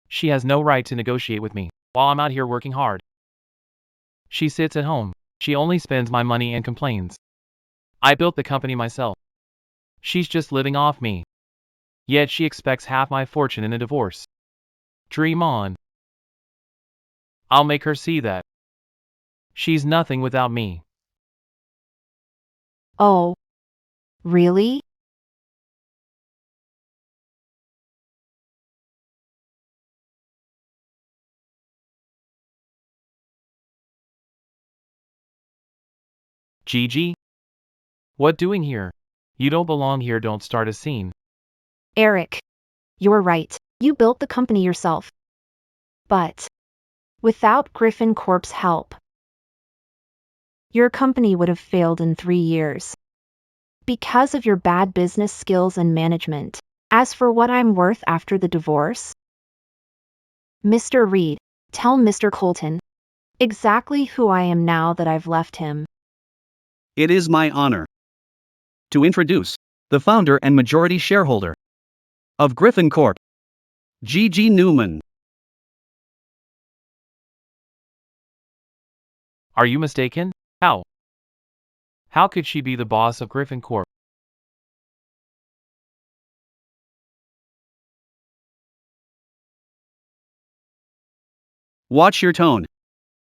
She has no right to negotiate with me while I'm out here working hard. She sits at home. She only spends my money and complains. I built the company myself. She's just living off me. Yet she expects half my fortune in a divorce. Dream on. I'll make her see that. She's nothing without me. Oh, really? Gigi? What doing here? You don't belong here, don't start a scene. Eric, you're right. You built the company yourself. But without Griffin Corp's help, your company would have failed in 3 years. Because of your bad business skills and management. As for what I'm worth after the divorce, Mr. Reed, tell Mr. Colton exactly who I am now that I've left him. It is my honor to introduce the founder and majority shareholder of Griffin Corp, Gigi Newman. Are you mistaken? How? How could she be the boss of Griffin Corp? Watch your tone.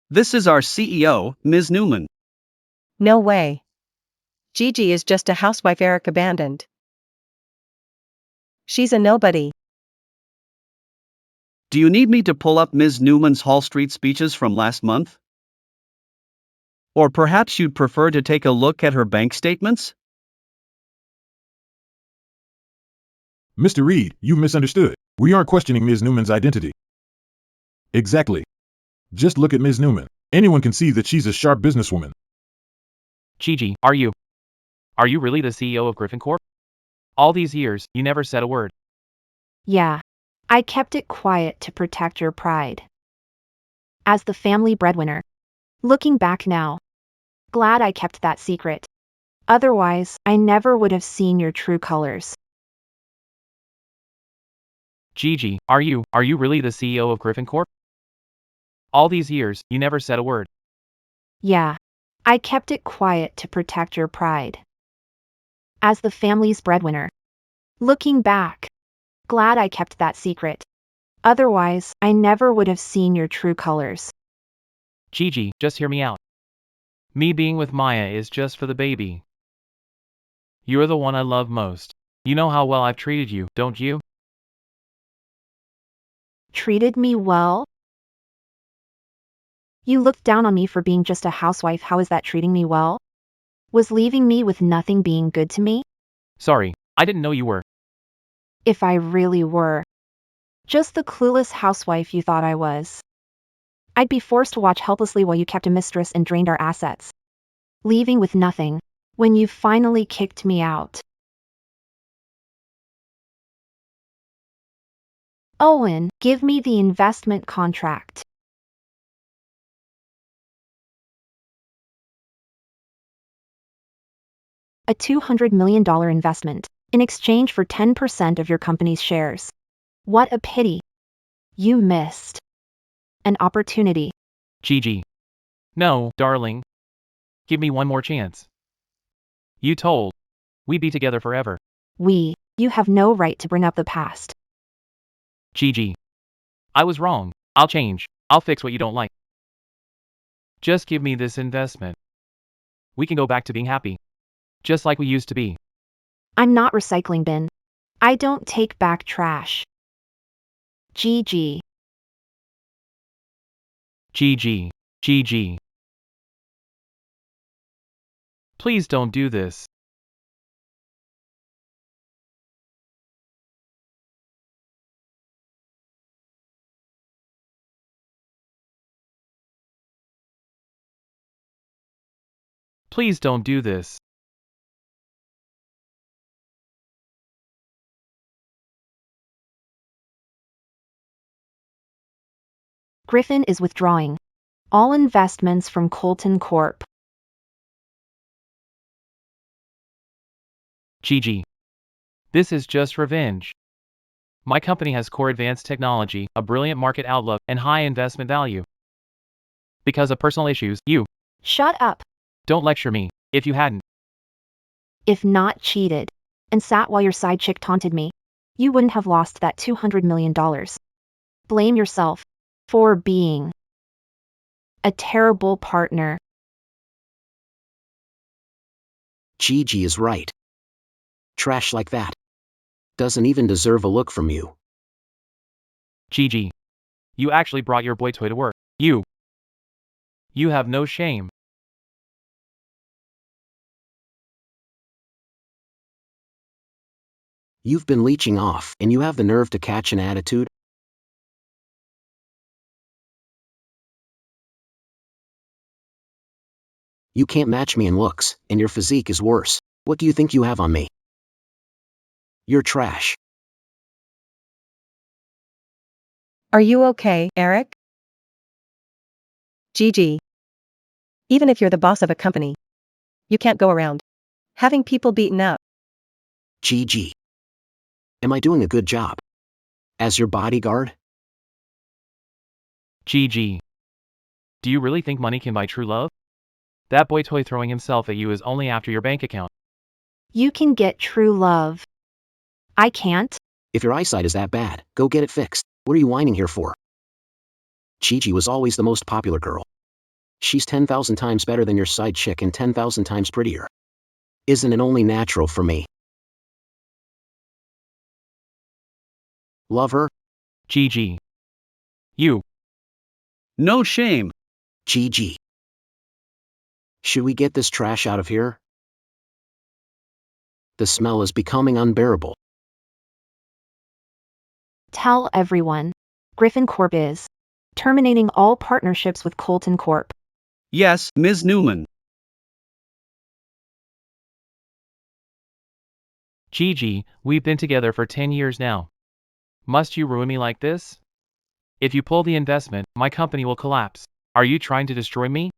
This is our CEO, Ms. Newman. No way. Gigi is just a housewife Eric abandoned. She's a nobody. Do you need me to pull up Ms. Newman's Hall Street speeches from last month? Or perhaps you'd prefer to take a look at her bank statements? Mr. Reed, you misunderstood. We aren't questioning Ms. Newman's identity. Exactly. Just look at Ms. Newman. Anyone can see that she's a sharp businesswoman. Gigi, are you really the CEO of Griffin Corp? All these years, you never said a word. Yeah, I kept it quiet to protect your pride. As the family breadwinner. Looking back now, glad I kept that secret. Otherwise, I never would have seen your true colors. Gigi, are you really the CEO of Griffin Corp? All these years, you never said a word. Yeah, I kept it quiet to protect your pride. As the family's breadwinner. Looking back, glad I kept that secret. Otherwise, I never would have seen your true colors. Gigi, just hear me out. Me being with Maya is just for the baby. You're the one I love most. You know how well I've treated you, don't you? Treated me well? You looked down on me for being just a housewife. How is that treating me well? Was leaving me with nothing being good to me? Sorry, I didn't know you were. If I really were. Just the clueless housewife you thought I was. I'd be forced to watch helplessly while you kept a mistress and drained our assets. Leaving with nothing. When you finally kicked me out. Owen, give me the investment contract. A $200 million investment, in exchange for 10% of your company's shares. What a pity. You missed an opportunity. Gigi. No, darling. Give me one more chance. You told we'd be together forever. You have no right to bring up the past. Gigi. I was wrong. I'll change. I'll fix what you don't like. Just give me this investment. We can go back to being happy. Just like we used to be. I'm not recycling bin. I don't take back trash. Gigi. Gigi. Gigi. Please don't do this. Please don't do this. Griffin is withdrawing all investments from Colton Corp. Gigi. This is just revenge. My company has core advanced technology, a brilliant market outlook, and high investment value. Because of personal issues, you Shut up. don't lecture me. If you hadn't, If not cheated and sat while your side chick taunted me, you wouldn't have lost that $200 million. Blame yourself for being a terrible partner. Gigi is right. Trash like that doesn't even deserve a look from you. Gigi, you actually brought your boy toy to work. You have no shame. You've been leeching off, and you have the nerve to catch an attitude? You can't match me in looks, and your physique is worse. What do you think you have on me? You're trash. Are you okay, Eric? Gigi. Even if you're the boss of a company, you can't go around having people beaten up. Gigi. Am I doing a good job? As your bodyguard? Gigi, do you really think money can buy true love? That boy toy throwing himself at you is only after your bank account. You can get true love. I can't. If your eyesight is that bad, go get it fixed. What are you whining here for? Gigi was always the most popular girl. She's 10,000 times better than your side chick and 10,000 times prettier. Isn't it only natural for me? Love her? Gigi. You. No shame. Gigi. Should we get this trash out of here? The smell is becoming unbearable. Tell everyone. Griffin Corp is terminating all partnerships with Colton Corp. Yes, Ms. Newman. Gigi, we've been together for 10 years now. Must you ruin me like this? If you pull the investment, my company will collapse. Are you trying to destroy me?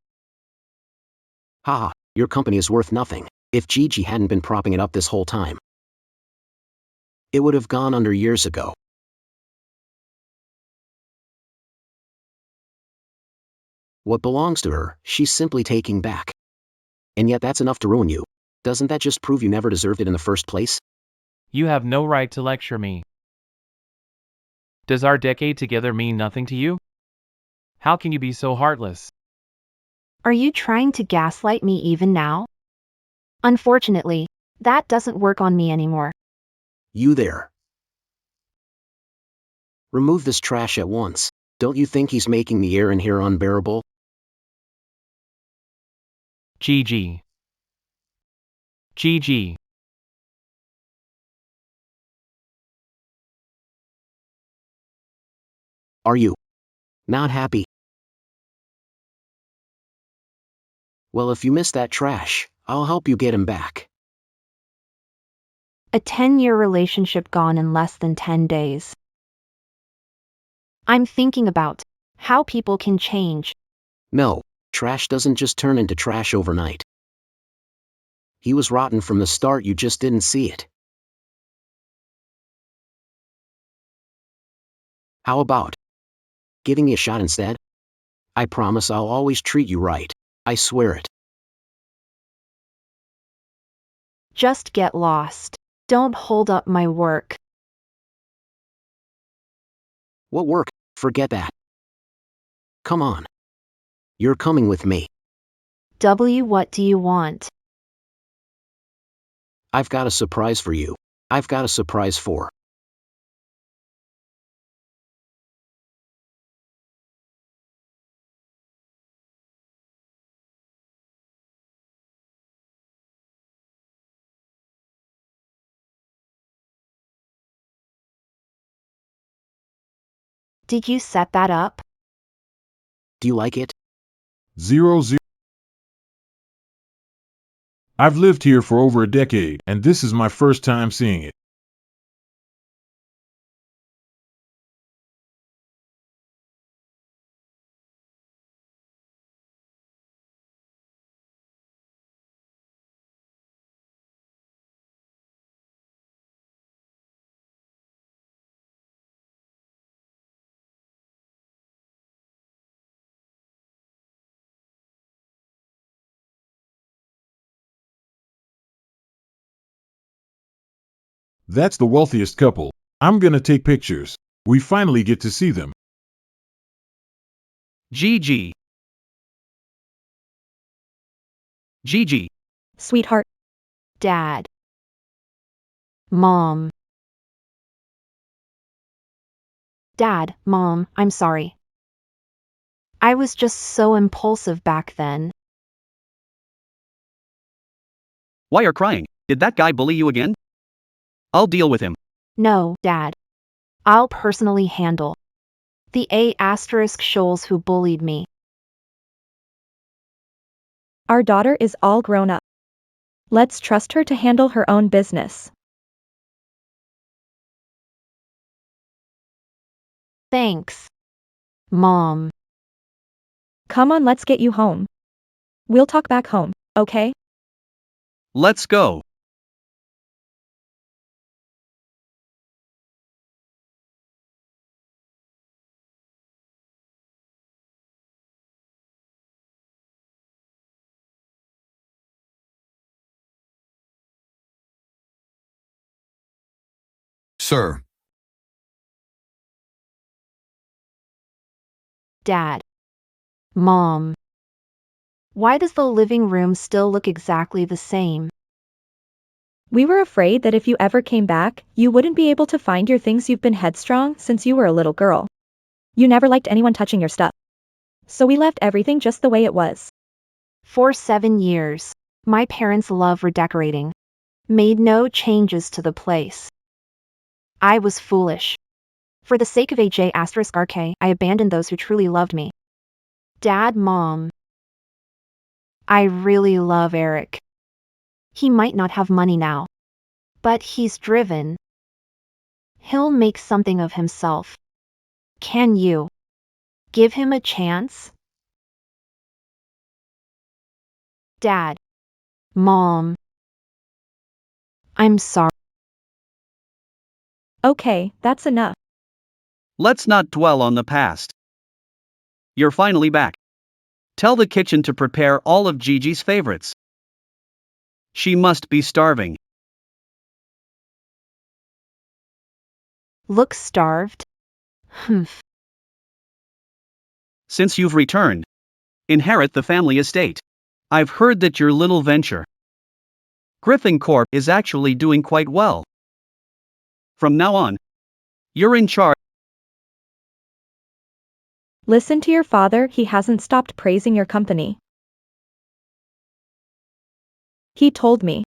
Haha, your company is worth nothing. If Gigi hadn't been propping it up this whole time, it would have gone under years ago. What belongs to her, she's simply taking back. And yet that's enough to ruin you. Doesn't that just prove you never deserved it in the first place? You have no right to lecture me. Does our decade together mean nothing to you? How can you be so heartless? Are you trying to gaslight me even now? Unfortunately, that doesn't work on me anymore. You there. Remove this trash at once. Don't you think he's making the air in here unbearable? Gigi. Gigi. Are you not happy? Well, if you miss that trash, I'll help you get him back. A 10-year relationship gone in less than 10 days. I'm thinking about how people can change. No, trash doesn't just turn into trash overnight. He was rotten from the start, you just didn't see it. How about giving me a shot instead? I promise I'll always treat you right. I swear it. Just get lost. Don't hold up my work. What work? Forget that. Come on. You're coming with me. What do you want? I've got a surprise for you. I've got a surprise for. Did you set that up? Do you like it? 0, 0. I've lived here for over a decade, and this is my first time seeing it. That's the wealthiest couple. I'm gonna take pictures. We finally get to see them. Gigi. Gigi. Sweetheart, Dad. Mom. Dad, Mom, I'm sorry. I was just so impulsive back then. Why are crying? Did that guy bully you again? I'll deal with him. No, Dad. I'll personally handle the *shoals who bullied me. our daughter is all grown up. Let's trust her to handle her own business. Thanks, Mom. Come on, let's get you home. We'll talk back home, okay? Let's go. Sir, Dad. Mom. Why does the living room still look exactly the same? We were afraid that if you ever came back, you wouldn't be able to find your things. You've been headstrong since you were a little girl. You never liked anyone touching your stuff. So we left everything just the way it was. For 7 years, my parents love redecorating. Made no changes to the place. I was foolish. For the sake of **RK, I abandoned those who truly loved me. Dad, Mom. I really love Eric. He might not have money now, but he's driven. He'll make something of himself. Can you give him a chance? Dad. Mom. I'm sorry. Okay, that's enough. Let's not dwell on the past. You're finally back. Tell the kitchen to prepare all of Gigi's favorites. She must be starving. Look starved? Humph. Since you've returned, inherit the family estate. I've heard that your little venture, Griffin Corp, is actually doing quite well. From now on, you're in charge. Listen to your father, he hasn't stopped praising your company. He told me.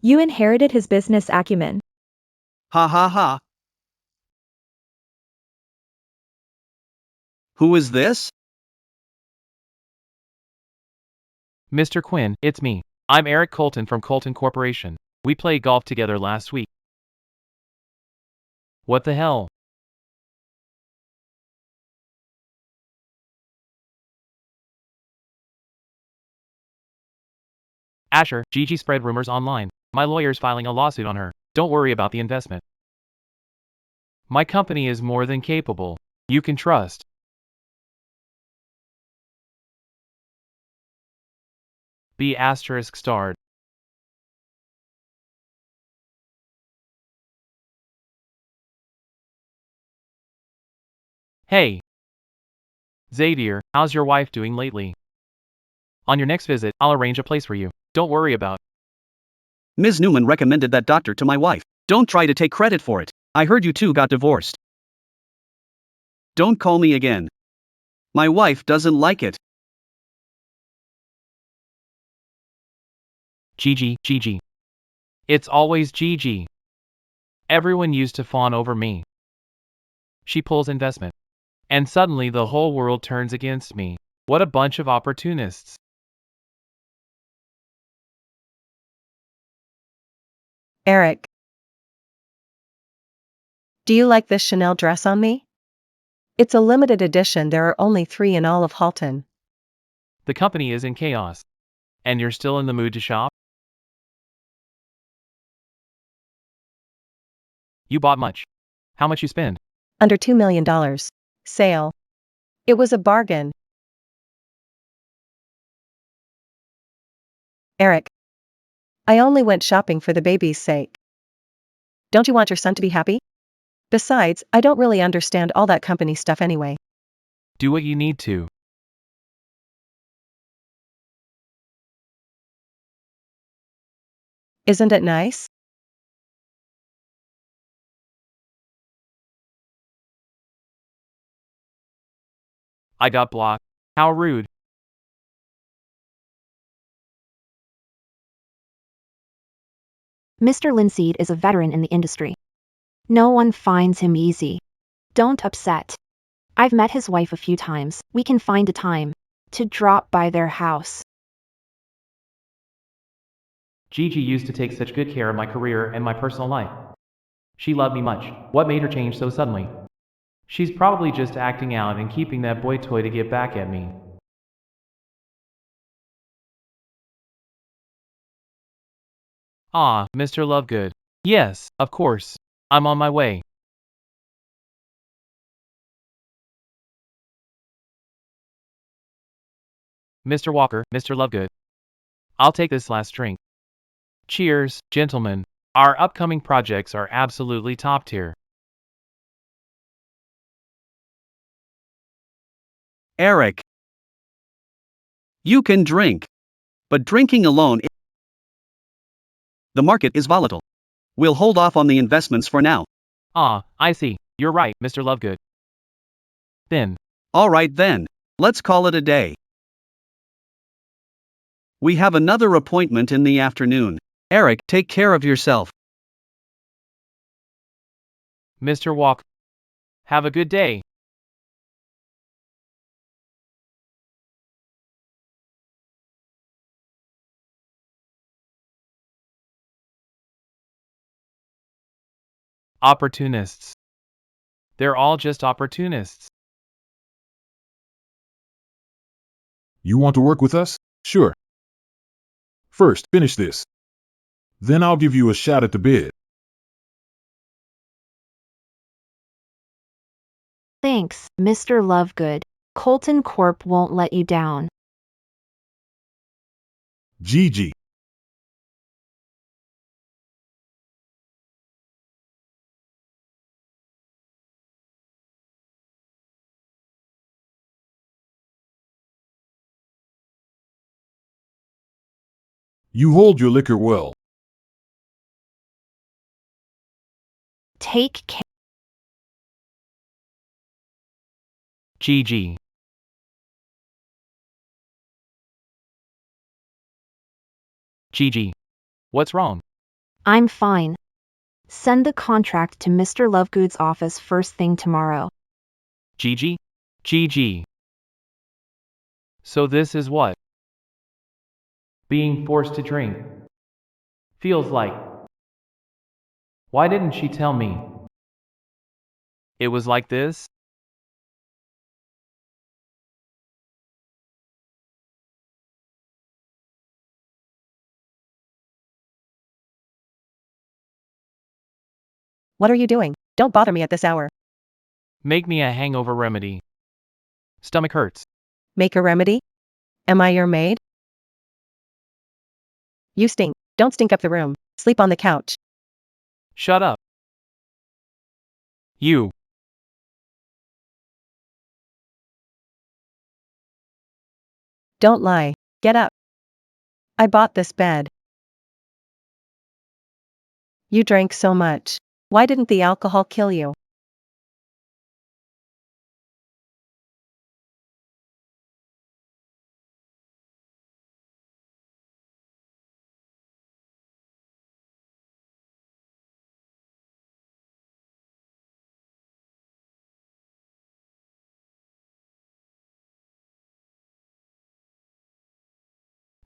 You inherited his business acumen. Ha ha ha. Who is this? Mr. Quinn, it's me. I'm Eric Colton from Colton Corporation. We played golf together last week. What the hell? Asher, Gigi spread rumors online. My lawyer's filing a lawsuit on her. Don't worry about the investment. My company is more than capable. You can trust. Be **starred. Hey. Zadir, how's your wife doing lately? On your next visit, I'll arrange a place for you. Don't worry about. Ms. Newman recommended that doctor to my wife. Don't try to take credit for it. I heard you two got divorced. Don't call me again. My wife doesn't like it. Gigi. It's always Gigi. Everyone used to fawn over me. She pulls investment. And suddenly the whole world turns against me. What a bunch of opportunists. Eric. Do you like this Chanel dress on me? It's a limited edition, there are only 3 in all of Halton. The company is in chaos. And you're still in the mood to shop? You bought much. How much you spend? Under $2 million. Sale. It was a bargain. Eric. I only went shopping for the baby's sake. Don't you want your son to be happy? Besides, I don't really understand all that company stuff anyway. Do what you need to. Isn't it nice? I got blocked. How rude. Mr. Linseed is a veteran in the industry. No one finds him easy. Don't upset. I've met his wife a few times. We can find a time to drop by their house. Gigi used to take such good care of my career and my personal life. She loved me much. What made her change so suddenly? She's probably just acting out and keeping that boy toy to get back at me. Ah, Mr. Lovegood. Yes, of course. I'm on my way. Mr. Walker, Mr. Lovegood. I'll take this last drink. Cheers, gentlemen. Our upcoming projects are absolutely top tier. Eric. You can drink. But drinking alone, the market is volatile. We'll hold off on the investments for now. Ah, I see. You're right, Mr. Lovegood. Then, Alright then. Let's call it a day. We have another appointment in the afternoon. Eric, take care of yourself. Mr. Walker. Have a good day. Opportunists. They're all just opportunists. You want to work with us? Sure. First, finish this. Then I'll give you a shot at the bid. Thanks, Mr. Lovegood. Colton Corp won't let you down. Gigi. You hold your liquor well. Take care. Gigi. Gigi. What's wrong? I'm fine. Send the contract to Mr. Lovegood's office first thing tomorrow. Gigi? Gigi. So this is what? Being forced to drink. Feels like. Why didn't she tell me? It was like this? What are you doing? Don't bother me at this hour. Make me a hangover remedy. Stomach hurts. Make a remedy? Am I your maid? You stink. Don't stink up the room. Sleep on the couch. Shut up. You. Don't lie. Get up. I bought this bed. You drank so much. Why didn't the alcohol kill you?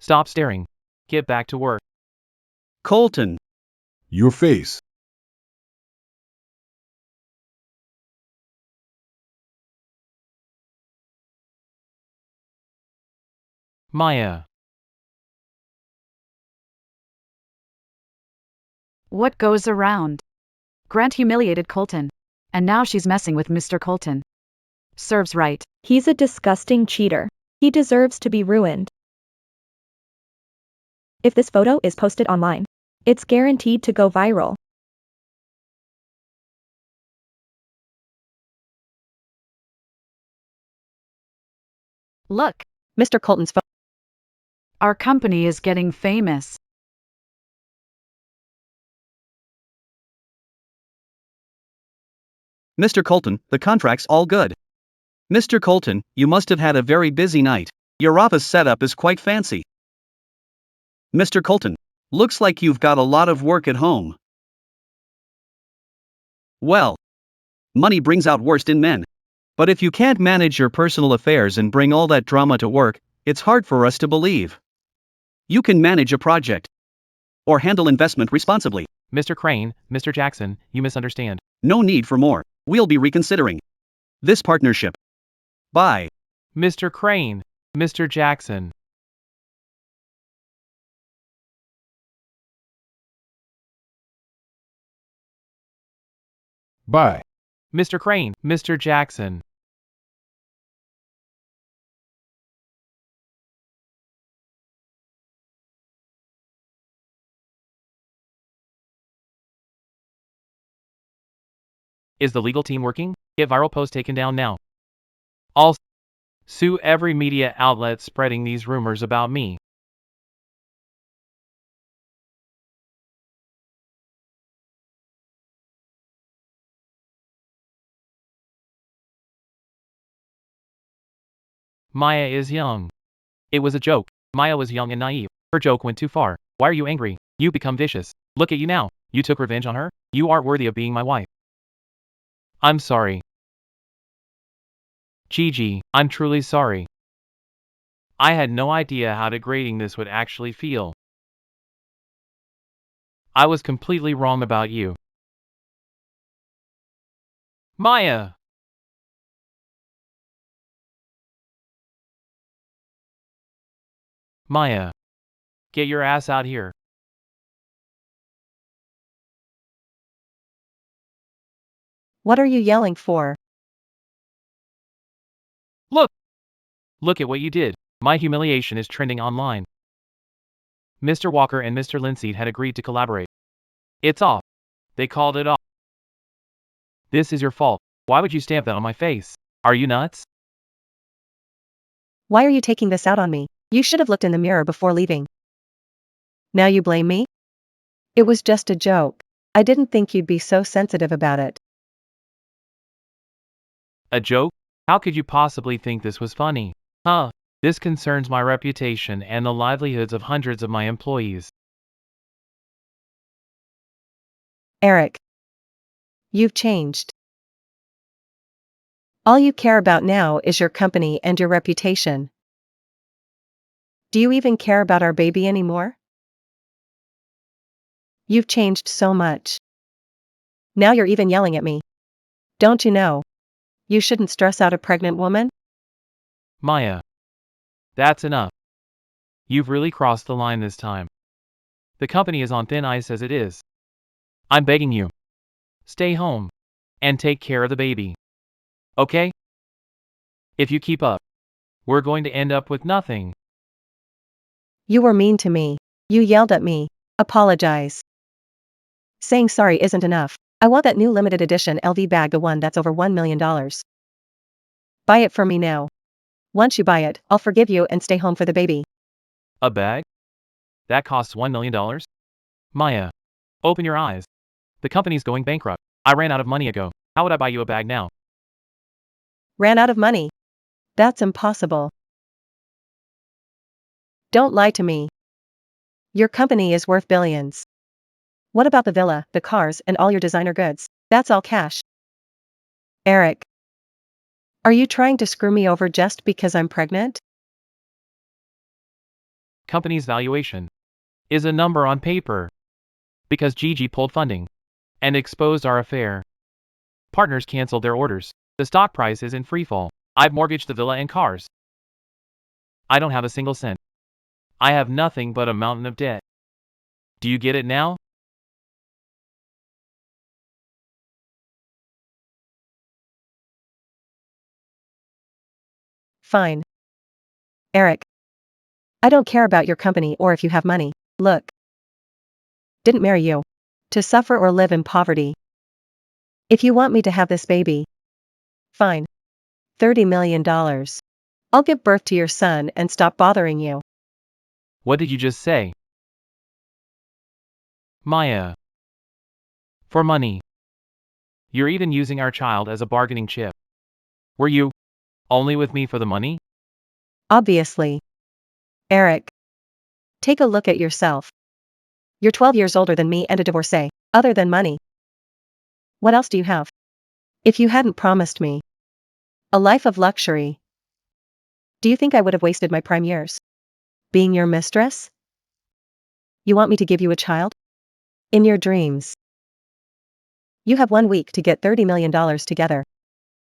Stop staring. Get back to work. Colton. Your face. Maya. What goes around? Grant humiliated Colton. And now she's messing with Mr. Colton. Serves right. He's a disgusting cheater. He deserves to be ruined. If this photo is posted online, it's guaranteed to go viral. Look, Mr. Colton's phone. our company is getting famous. Mr. Colton, the contract's all good. Mr. Colton, you must have had a very busy night. Your office setup is quite fancy. Mr. Colton, looks like you've got a lot of work at home. Well, money brings out worst in men. But if you can't manage your personal affairs and bring all that drama to work, it's hard for us to believe. You can manage a project or handle investment responsibly. Mr. Crane, Mr. Jackson, you misunderstand. No need for more. We'll be reconsidering this partnership. Bye. Mr. Crane, Mr. Jackson. Bye. Mr. Crane, Mr. Jackson. Is the legal team working? Get viral post taken down now. I'll sue every media outlet spreading these rumors about me. Maya is young. It was a joke. Maya was young and naive. Her joke went too far. Why are you angry? You become vicious. Look at you now. You took revenge on her? You aren't worthy of being my wife. I'm sorry. Gigi, I'm truly sorry. I had no idea how degrading this would actually feel. I was completely wrong about you. Maya! Maya. Get your ass out here. What are you yelling for? Look! Look at what you did. My humiliation is trending online. Mr. Walker and Mr. Linseed had agreed to collaborate. It's off. They called it off. This is your fault. Why would you stamp that on my face? Are you nuts? Why are you taking this out on me? You should have looked in the mirror before leaving. Now you blame me? It was just a joke. I didn't think you'd be so sensitive about it. A joke? How could you possibly think this was funny? Huh? This concerns my reputation and the livelihoods of hundreds of my employees. Eric. You've changed. All you care about now is your company and your reputation. Do you even care about our baby anymore? You've changed so much. Now you're even yelling at me. Don't you know? You shouldn't stress out a pregnant woman. Maya. That's enough. You've really crossed the line this time. The company is on thin ice as it is. I'm begging you. Stay home. And take care of the baby. Okay? If you keep up, we're going to end up with nothing. You were mean to me. You yelled at me. Apologize. Saying sorry isn't enough. I want that new limited edition LV bag, the one that's over $1 million. Buy it for me now. Once you buy it, I'll forgive you and stay home for the baby. A bag? That costs $1 million? Maya. Open your eyes. The company's going bankrupt. I ran out of money ago. How would I buy you a bag now? Ran out of money? That's impossible. Don't lie to me. Your company is worth billions. What about the villa, the cars, and all your designer goods? That's all cash. Eric. Are you trying to screw me over just because I'm pregnant? Company's valuation is a number on paper. Because Gigi pulled funding and exposed our affair. Partners canceled their orders. The stock price is in freefall. I've mortgaged the villa and cars. I don't have a single cent. I have nothing but a mountain of debt. Do you get it now? Fine. Eric. I don't care about your company or if you have money. Look. Didn't marry you to suffer or live in poverty. If you want me to have this baby, fine. $30 million. I'll give birth to your son and stop bothering you. What did you just say? Maya. For money. You're even using our child as a bargaining chip. Were you only with me for the money? Obviously. Eric. Take a look at yourself. You're 12 years older than me and a divorcee, other than money. What else do you have? If you hadn't promised me a life of luxury, do you think I would have wasted my prime years being your mistress? You want me to give you a child? In your dreams. You have 1 week to get $30 million together.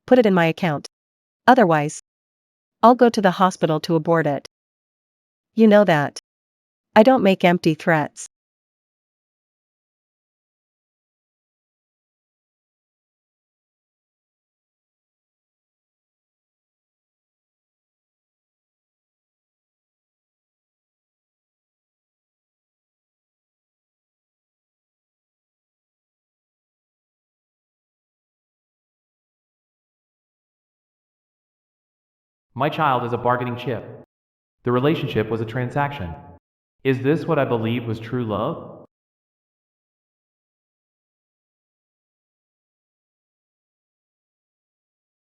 Put it in my account. Otherwise, I'll go to the hospital to abort it. You know that. I don't make empty threats. My child is a bargaining chip. The relationship was a transaction. Is this what I believe was true love?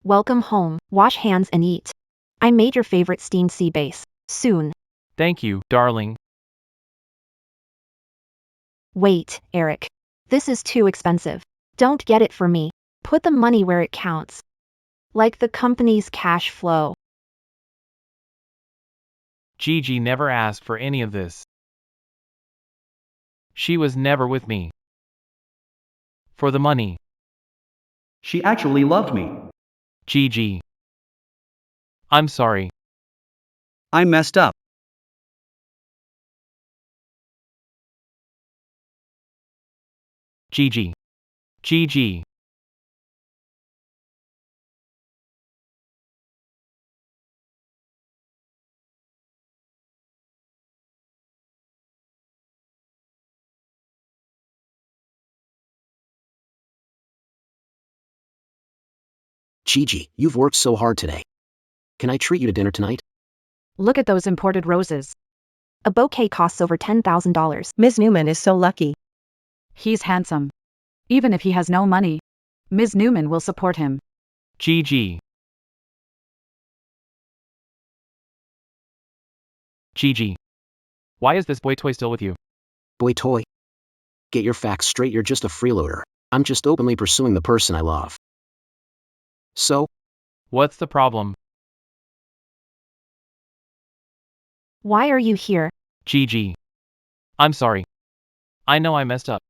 Welcome home, wash hands and eat. I made your favorite steamed sea bass. Soon. Thank you, darling. Wait, Eric. This is too expensive. Don't get it for me. Put the money where it counts. Like the company's cash flow. Gigi never asked for any of this. She was never with me for the money. She actually loved me. Gigi. I'm sorry. I messed up. Gigi. Gigi. Gigi, you've worked so hard today. Can I treat you to dinner tonight? Look at those imported roses. A bouquet costs over $10,000. Ms. Newman is so lucky. He's handsome. Even if he has no money, Ms. Newman will support him. Gigi. Gigi. Why is this boy toy still with you? Boy toy. Get your facts straight, you're just a freeloader. I'm just openly pursuing the person I love. So? What's the problem? Why are you here? Gigi. I'm sorry. I know I messed up.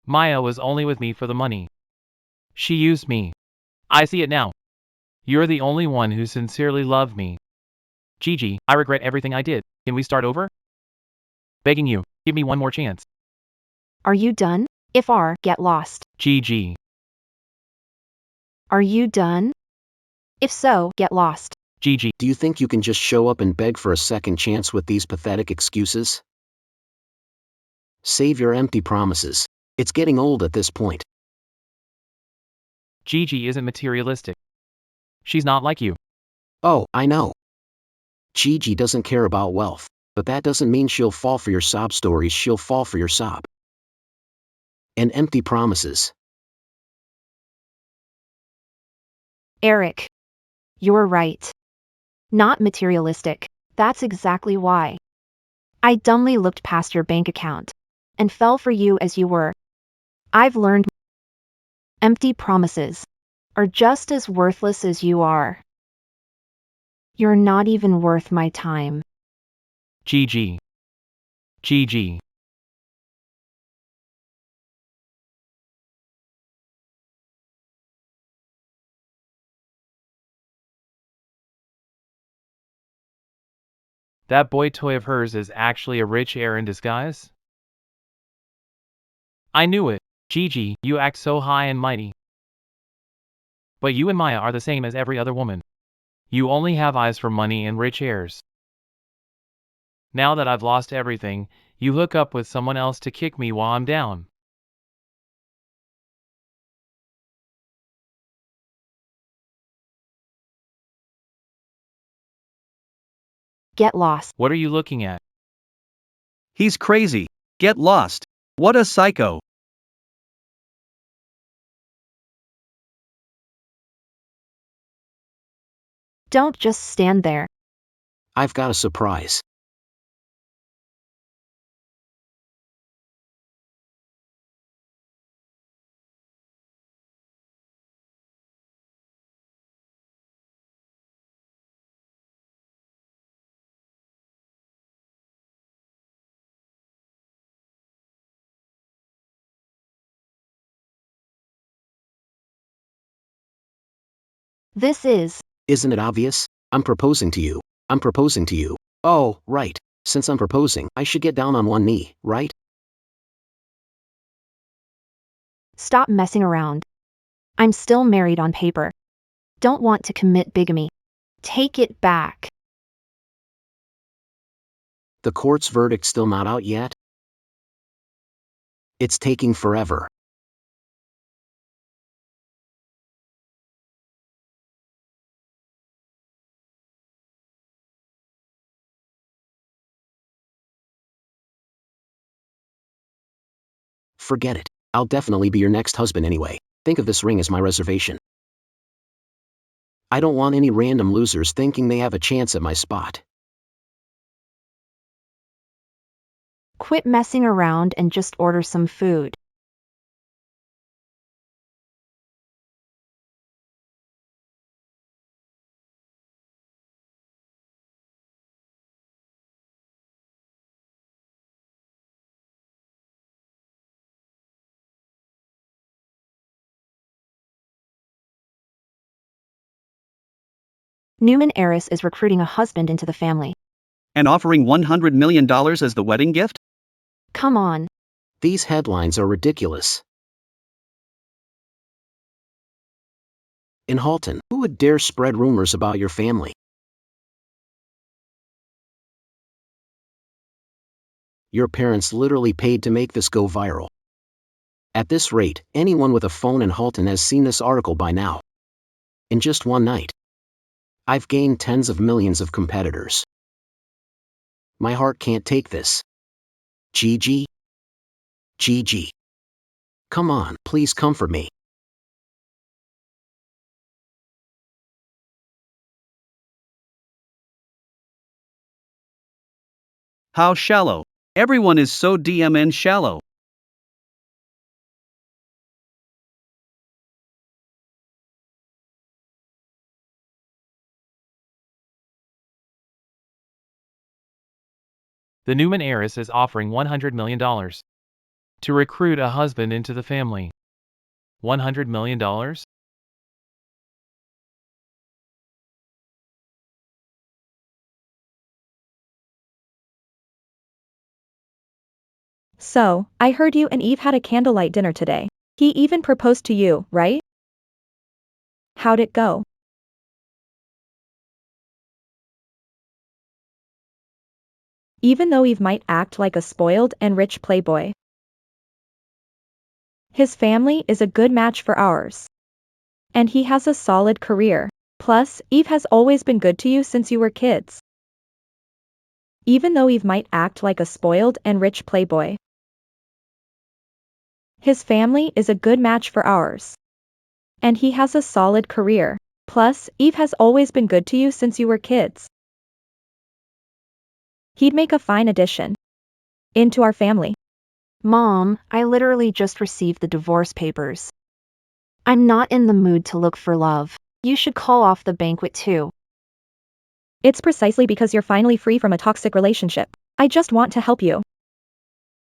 Maya was only with me for the money. She used me. I see it now. You're the only one who sincerely loved me. Gigi, I regret everything I did. Can we start over? Begging you, give me one more chance. Are you done? If are, get lost. Gigi. Are you done? If so, get lost. Gigi. Do you think you can just show up and beg for a second chance with these pathetic excuses? Save your empty promises. It's getting old at this point. Gigi isn't materialistic. She's not like you. Oh, I know. Gigi doesn't care about wealth, but that doesn't mean she'll fall for your sob stories. She'll fall for your sob and empty promises. Eric. You're right. Not materialistic. That's exactly why. I dumbly looked past your bank account and fell for you as you were. I've learned empty promises are just as worthless as you are. You're not even worth my time. Gigi. Gigi. That boy toy of hers is actually a rich heir in disguise? I knew it. Gigi, you act so high and mighty. But you and Maya are the same as every other woman. You only have eyes for money and rich heirs. Now that I've lost everything, you hook up with someone else to kick me while I'm down. Get lost. What are you looking at? He's crazy. Get lost. What a psycho. Don't just stand there. I've got a surprise. This is. Isn't it obvious? I'm proposing to you. I'm proposing to you. Oh, right. Since I'm proposing, I should get down on one knee, right? Stop messing around. I'm still married on paper. Don't want to commit bigamy. Take it back. The court's verdict still not out yet? It's taking forever. Forget it. I'll definitely be your next husband anyway. Think of this ring as my reservation. I don't want any random losers thinking they have a chance at my spot. Quit messing around and just order some food. Newman heiress is recruiting a husband into the family. And offering $100 million as the wedding gift? Come on. These headlines are ridiculous. In Halton, who would dare spread rumors about your family? Your parents literally paid to make this go viral. At this rate, anyone with a phone in Halton has seen this article by now. In just one night, I've gained tens of millions of competitors. My heart can't take this. Gigi? Gigi. Come on, please comfort me. How shallow. Everyone is so DMN shallow. The Newman heiress is offering $100 million to recruit a husband into the family. $100 million? So, I heard you and Eve had a candlelight dinner today. He even proposed to you, right? How'd it go? Even though Eve might act like a spoiled and rich playboy, his family is a good match for ours. And he has a solid career. Plus, Eve has always been good to you since you were kids. Even though Eve might act like a spoiled and rich playboy, his family is a good match for ours. And he has a solid career. Plus, Eve has always been good to you since you were kids. He'd make a fine addition into our family. Mom, I literally just received the divorce papers. I'm not in the mood to look for love. You should call off the banquet too. It's precisely because you're finally free from a toxic relationship. I just want to help you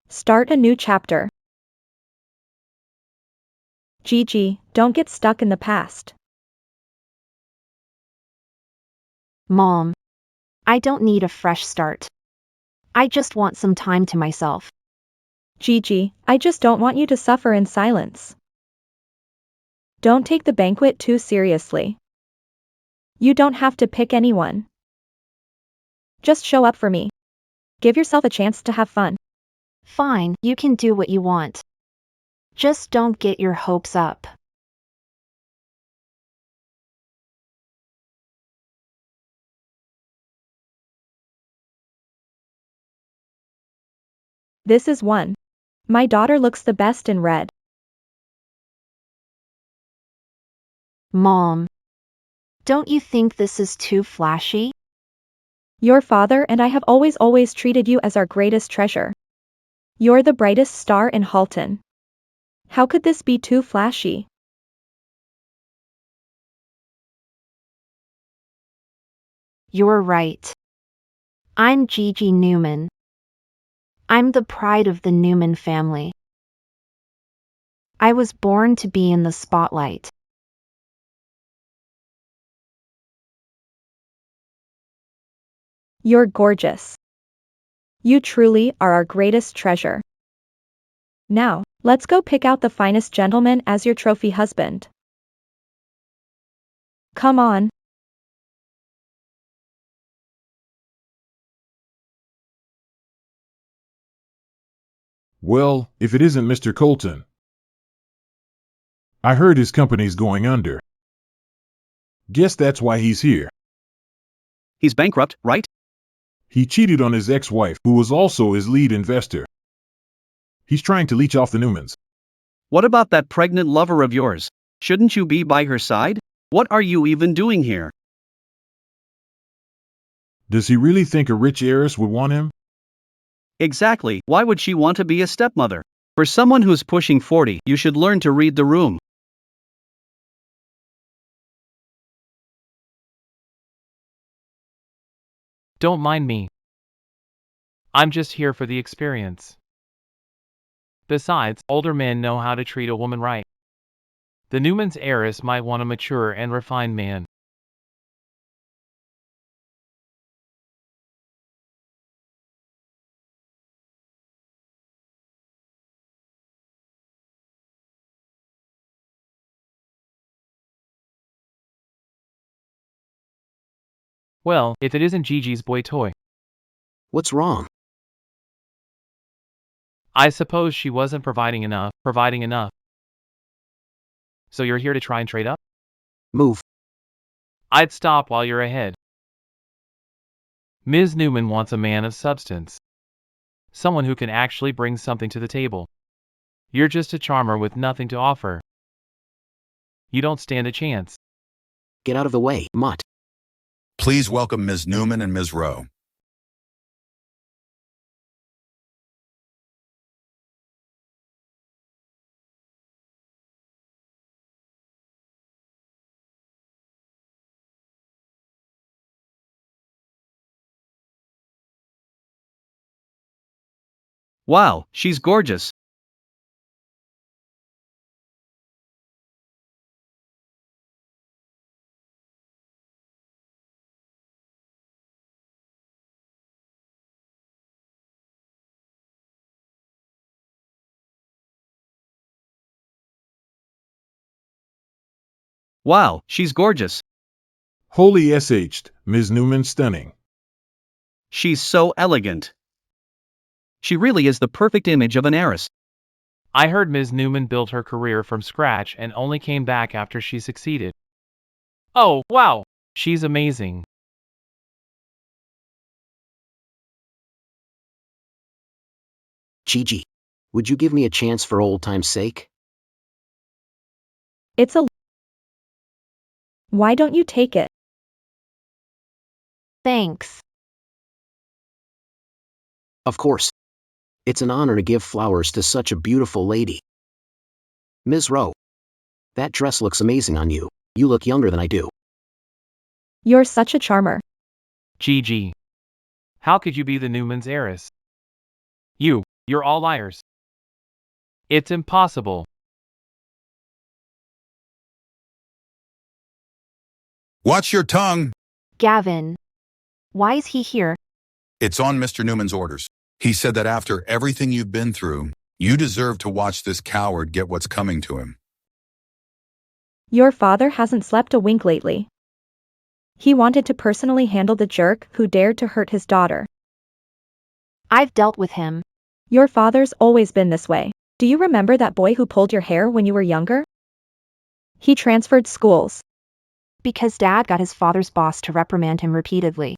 start a new chapter. Gigi, don't get stuck in the past. Mom, I don't need a fresh start. I just want some time to myself. Gigi, I just don't want you to suffer in silence. Don't take the banquet too seriously. You don't have to pick anyone. Just show up for me. Give yourself a chance to have fun. Fine, you can do what you want. Just don't get your hopes up. This is one. My daughter looks the best in red. Mom, don't you think this is too flashy? Your father and I have always treated you as our greatest treasure. You're the brightest star in Halton. How could this be too flashy? You're right. I'm Gigi Newman. I'm the pride of the Newman family. I was born to be in the spotlight. You're gorgeous. You truly are our greatest treasure. Now, let's go pick out the finest gentleman as your trophy husband. Come on. Well, if it isn't Mr. Colton. I heard his company's going under. Guess that's why he's here. He's bankrupt, right? He cheated on his ex-wife, who was also his lead investor. He's trying to leech off the Newmans. What about that pregnant lover of yours? Shouldn't you be by her side? What are you even doing here? Does he really think a rich heiress would want him? Exactly, why would she want to be a stepmother? For someone who's pushing 40, you should learn to read the room. Don't mind me. I'm just here for the experience. Besides, older men know how to treat a woman right. The Newman's heiress might want a mature and refined man. Well, if it isn't Gigi's boy toy. What's wrong? I suppose she wasn't providing enough. So you're here to try and trade up? Move. I'd stop while you're ahead. Ms. Newman wants a man of substance. Someone who can actually bring something to the table. You're just a charmer with nothing to offer. You don't stand a chance. Get out of the way, mutt. Please welcome Ms. Newman and Ms. Rowe. Wow, she's gorgeous. Wow, she's gorgeous. Holy SH'd, Ms. Newman stunning. She's so elegant. She really is the perfect image of an heiress. I heard Ms. Newman built her career from scratch and only came back after she succeeded. Oh, wow! She's amazing. Gigi, would you give me a chance for old time's sake? It's a... Why don't you take it? Thanks. Of course. It's an honor to give flowers to such a beautiful lady. Ms. Rowe. That dress looks amazing on you. You look younger than I do. You're such a charmer. Gigi. How could you be the Newman's heiress? You're all liars. It's impossible. Watch your tongue. Gavin. Why is he here? It's on Mr. Newman's orders. He said that after everything you've been through, you deserve to watch this coward get what's coming to him. Your father hasn't slept a wink lately. He wanted to personally handle the jerk who dared to hurt his daughter. I've dealt with him. Your father's always been this way. Do you remember that boy who pulled your hair when you were younger? He transferred schools. Because Dad got his father's boss to reprimand him repeatedly.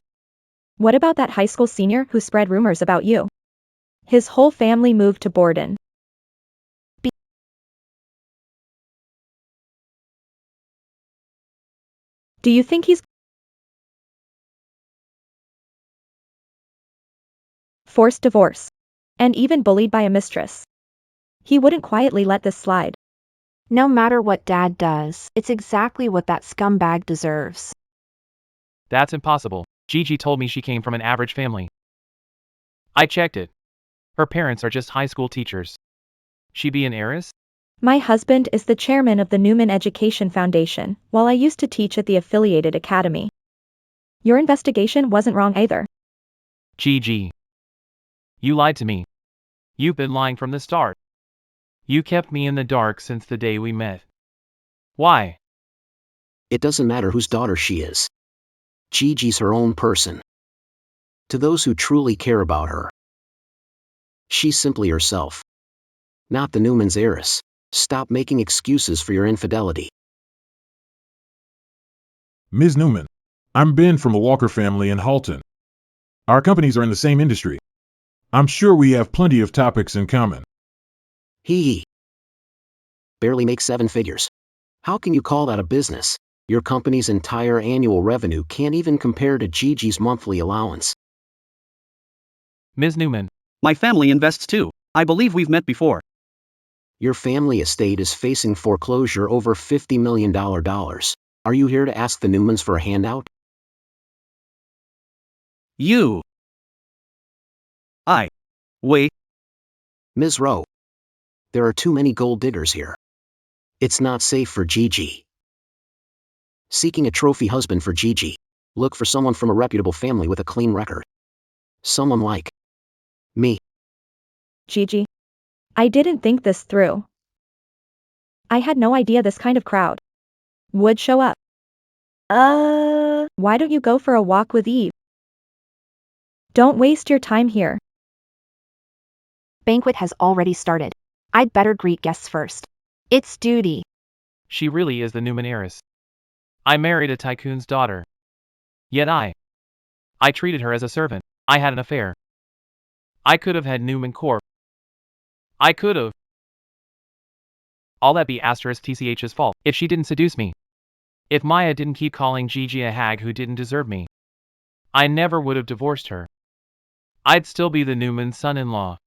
What about that high school senior who spread rumors about you? His whole family moved to Borden. Do you think he's forced divorce? And even bullied by a mistress? He wouldn't quietly let this slide. No matter what Dad does, it's exactly what that scumbag deserves. That's impossible. Gigi told me she came from an average family. I checked it. Her parents are just high school teachers. She be an heiress? My husband is the chairman of the Newman Education Foundation, while I used to teach at the affiliated academy. Your investigation wasn't wrong either. Gigi. You lied to me. You've been lying from the start. You kept me in the dark since the day we met. Why? It doesn't matter whose daughter she is. Gigi's her own person. To those who truly care about her, she's simply herself. Not the Newman's heiress. Stop making excuses for your infidelity. Ms. Newman, I'm Ben from the Walker family in Halton. Our companies are in the same industry. I'm sure we have plenty of topics in common. He barely makes 7 figures. How can you call that a business? Your company's entire annual revenue can't even compare to Gigi's monthly allowance. Ms. Newman. My family invests too. I believe we've met before. Your family estate is facing foreclosure over $50 million. Are you here to ask the Newmans for a handout? You. Wait. Ms. Rowe, there are too many gold diggers here. It's not safe for Gigi. Seeking a trophy husband for Gigi, look for someone from a reputable family with a clean record. Someone like me. Gigi. I didn't think this through. I had no idea this kind of crowd would show up. Why don't you go for a walk with Eve? Don't waste your time here. Banquet has already started. I'd better greet guests first. It's duty. She really is the Newman heiress. I married a tycoon's daughter. Yet I treated her as a servant. I had an affair. I could have had Newman Corp. I could have. All that be *TCH's fault. If she didn't seduce me. If Maya didn't keep calling Gigi a hag who didn't deserve me. I never would have divorced her. I'd still be the Newman's son-in-law.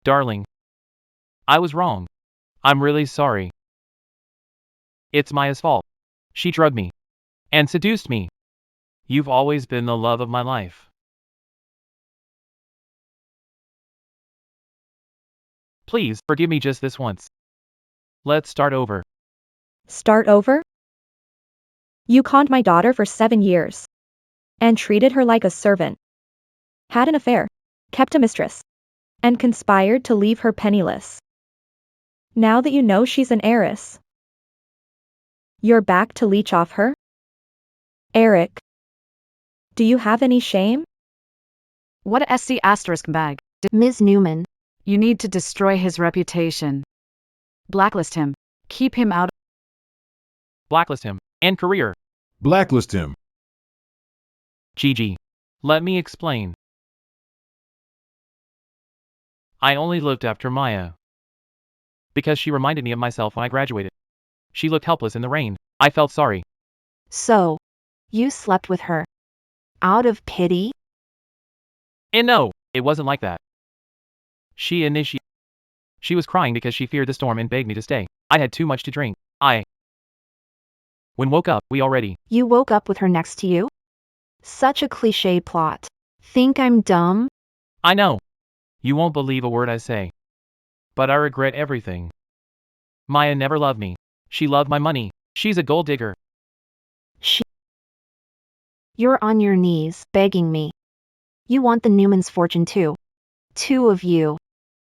Darling. I was wrong. I'm really sorry. It's Maya's fault. She drugged me. And seduced me. You've always been the love of my life. Please, forgive me just this once. Let's start over. Start over? You conned my daughter for 7 years. And treated her like a servant. Had an affair. Kept a mistress. And conspired to leave her penniless. Now that you know she's an heiress, you're back to leech off her? Eric. Do you have any shame? What a SC asterisk bag. Ms. Newman. You need to destroy his reputation. Blacklist him. Keep him out. Blacklist him. And career. Blacklist him. Gigi. Let me explain. I only looked after Maya. Because she reminded me of myself when I graduated. She looked helpless in the rain. I felt sorry. So, you slept with her. Out of pity? And no, it wasn't like that. She was crying because she feared the storm and begged me to stay. I had too much to drink. When woke up, You woke up with her next to you? Such a cliché plot. Think I'm dumb? I know. You won't believe a word I say. But I regret everything. Maya never loved me. She loved my money. She's a gold digger. You're on your knees, begging me. You want the Newman's fortune too. 2 of you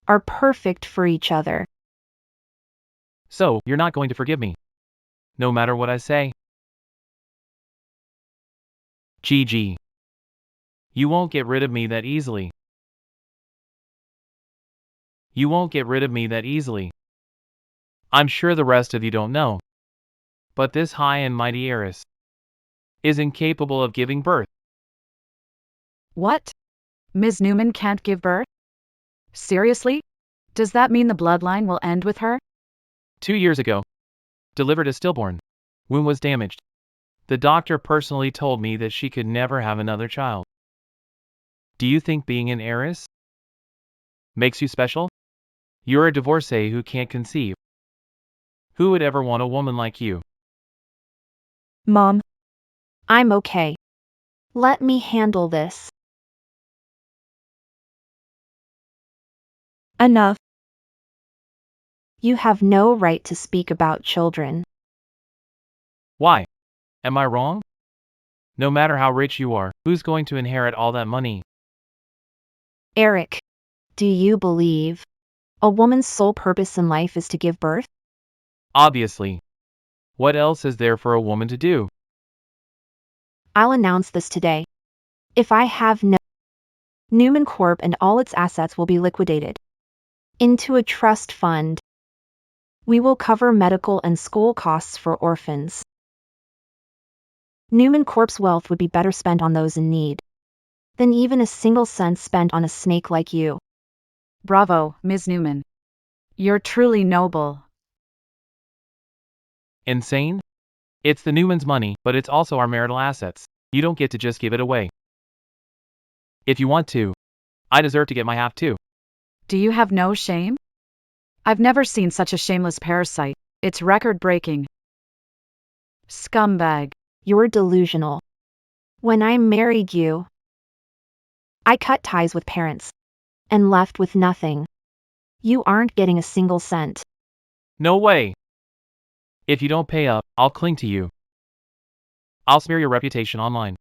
are perfect for each other. So, you're not going to forgive me. No matter what I say. Gigi. You won't get rid of me that easily. You won't get rid of me that easily. I'm sure the rest of you don't know. But this high and mighty heiress is incapable of giving birth. What? Ms. Newman can't give birth? Seriously? Does that mean the bloodline will end with her? 2 years ago, delivered a stillborn. Womb was damaged. The doctor personally told me that she could never have another child. Do you think being an heiress makes you special? You're a divorcee who can't conceive. Who would ever want a woman like you? Mom, I'm okay. Let me handle this. enough. You have no right to speak about children. Why? Am I wrong? No matter how rich you are, who's going to inherit all that money? Eric, do you believe a woman's sole purpose in life is to give birth? Obviously. What else is there for a woman to do? I'll announce this today. If I have no Newman Corp and all its assets will be liquidated into a trust fund. We will cover medical and school costs for orphans. Newman Corp's wealth would be better spent on those in need than even a single cent spent on a snake like you. Bravo, Ms. Newman. You're truly noble. Insane? It's the Newman's money, but it's also our marital assets. You don't get to just give it away. If you want to, I deserve to get my half too. Do you have no shame? I've never seen such a shameless parasite. It's record-breaking. Scumbag. You're delusional. When I married you, I cut ties with parents and left with nothing. You aren't getting a single cent. No way. If you don't pay up, I'll cling to you. I'll smear your reputation online.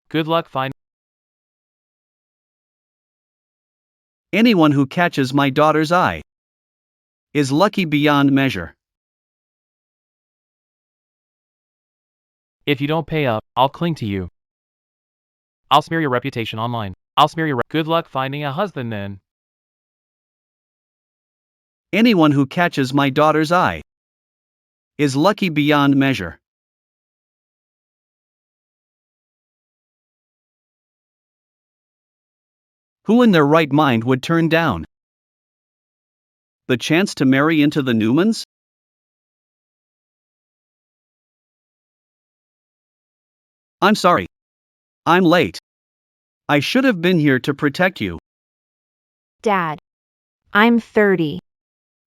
Good luck finding. Anyone who catches my daughter's eye is lucky beyond measure. If you don't pay up, I'll cling to you. I'll smear your reputation online. I'll smear your. Good luck finding a husband then. Anyone who catches my daughter's eye is lucky beyond measure. Who in their right mind would turn down the chance to marry into the Newmans? I'm sorry. I'm late. I should have been here to protect you. Dad, I'm 30.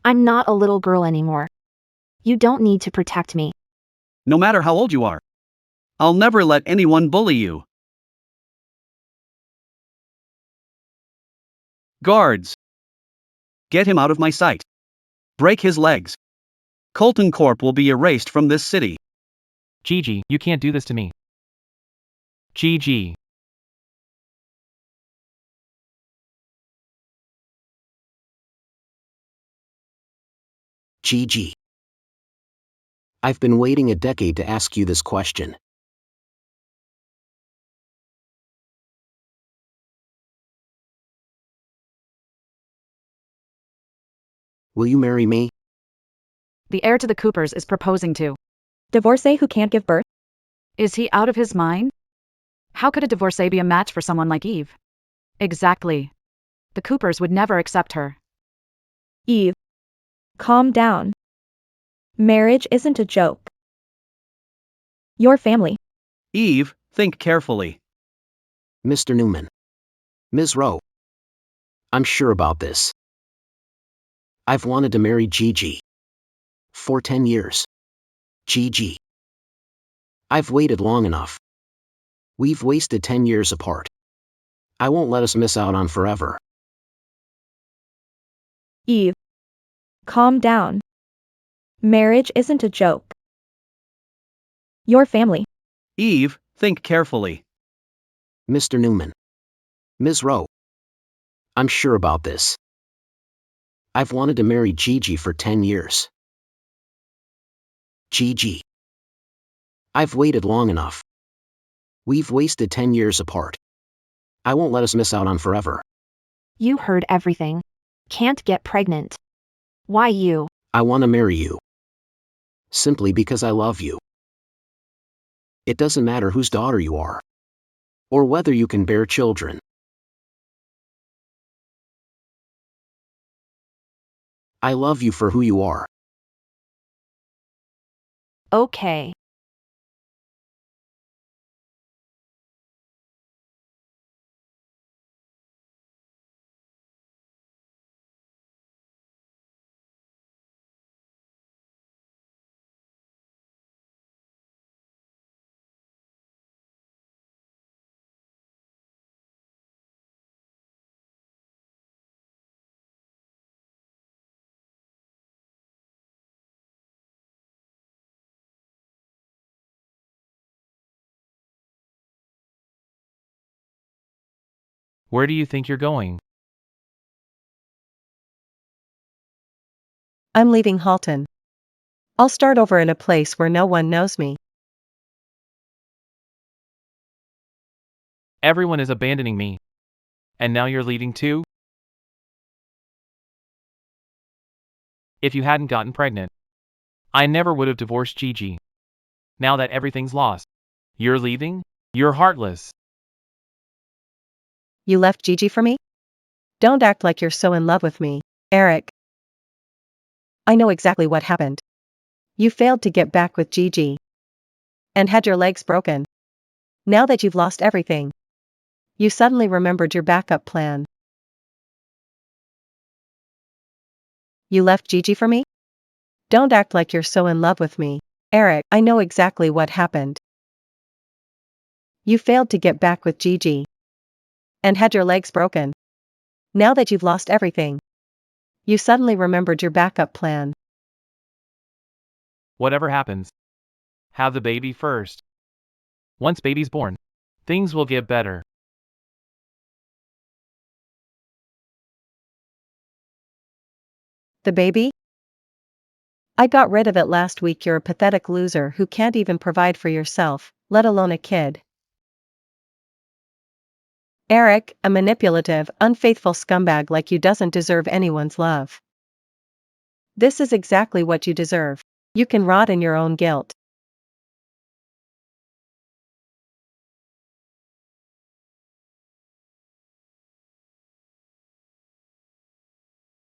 I'm not a little girl anymore. You don't need to protect me. No matter how old you are, I'll never let anyone bully you. Guards! Get him out of my sight. Break his legs. Colton Corp will be erased from this city. Gigi, you can't do this to me. Gigi. GG. I've been waiting a decade to ask you this question. Will you marry me? The heir to the Coopers is proposing to. Divorcee who can't give birth? Is he out of his mind? How could a divorcee be a match for someone like Eve? Exactly. The Coopers would never accept her. Eve, calm down. Marriage isn't a joke. Your family. Eve, think carefully. Mr. Newman. Ms. Rowe. I'm sure about this. I've wanted to marry Gigi for 10 years. Gigi. I've waited long enough. We've wasted 10 years apart. I won't let us miss out on forever. Eve, calm down. Marriage isn't a joke. Your family. Eve, think carefully. Mr. Newman. Ms. Rowe. I'm sure about this. I've wanted to marry Gigi for 10 years. Gigi. I've waited long enough. We've wasted 10 years apart. I won't let us miss out on forever. You heard everything. Can't get pregnant. Why you? I want to marry you. Simply because I love you. It doesn't matter whose daughter you are. Or whether you can bear children. I love you for who you are. Okay. Where do you think you're going? I'm leaving Halton. I'll start over in a place where no one knows me. Everyone is abandoning me. And now you're leaving too? If you hadn't gotten pregnant, I never would have divorced Gigi. Now that everything's lost, you're leaving? You're heartless. You left Gigi for me? Don't act like you're so in love with me, Eric. I know exactly what happened. You failed to get back with Gigi. And had your legs broken. Now that you've lost everything, you suddenly remembered your backup plan. You left Gigi for me? Don't act like you're so in love with me, Eric. I know exactly what happened. You failed to get back with Gigi. And had your legs broken. Now that you've lost everything, you suddenly remembered your backup plan. Whatever happens, have the baby first. Once baby's born, things will get better. The baby? I got rid of it last week. You're a pathetic loser who can't even provide for yourself, let alone a kid. Eric, a manipulative, unfaithful scumbag like you doesn't deserve anyone's love. This is exactly what you deserve. You can rot in your own guilt.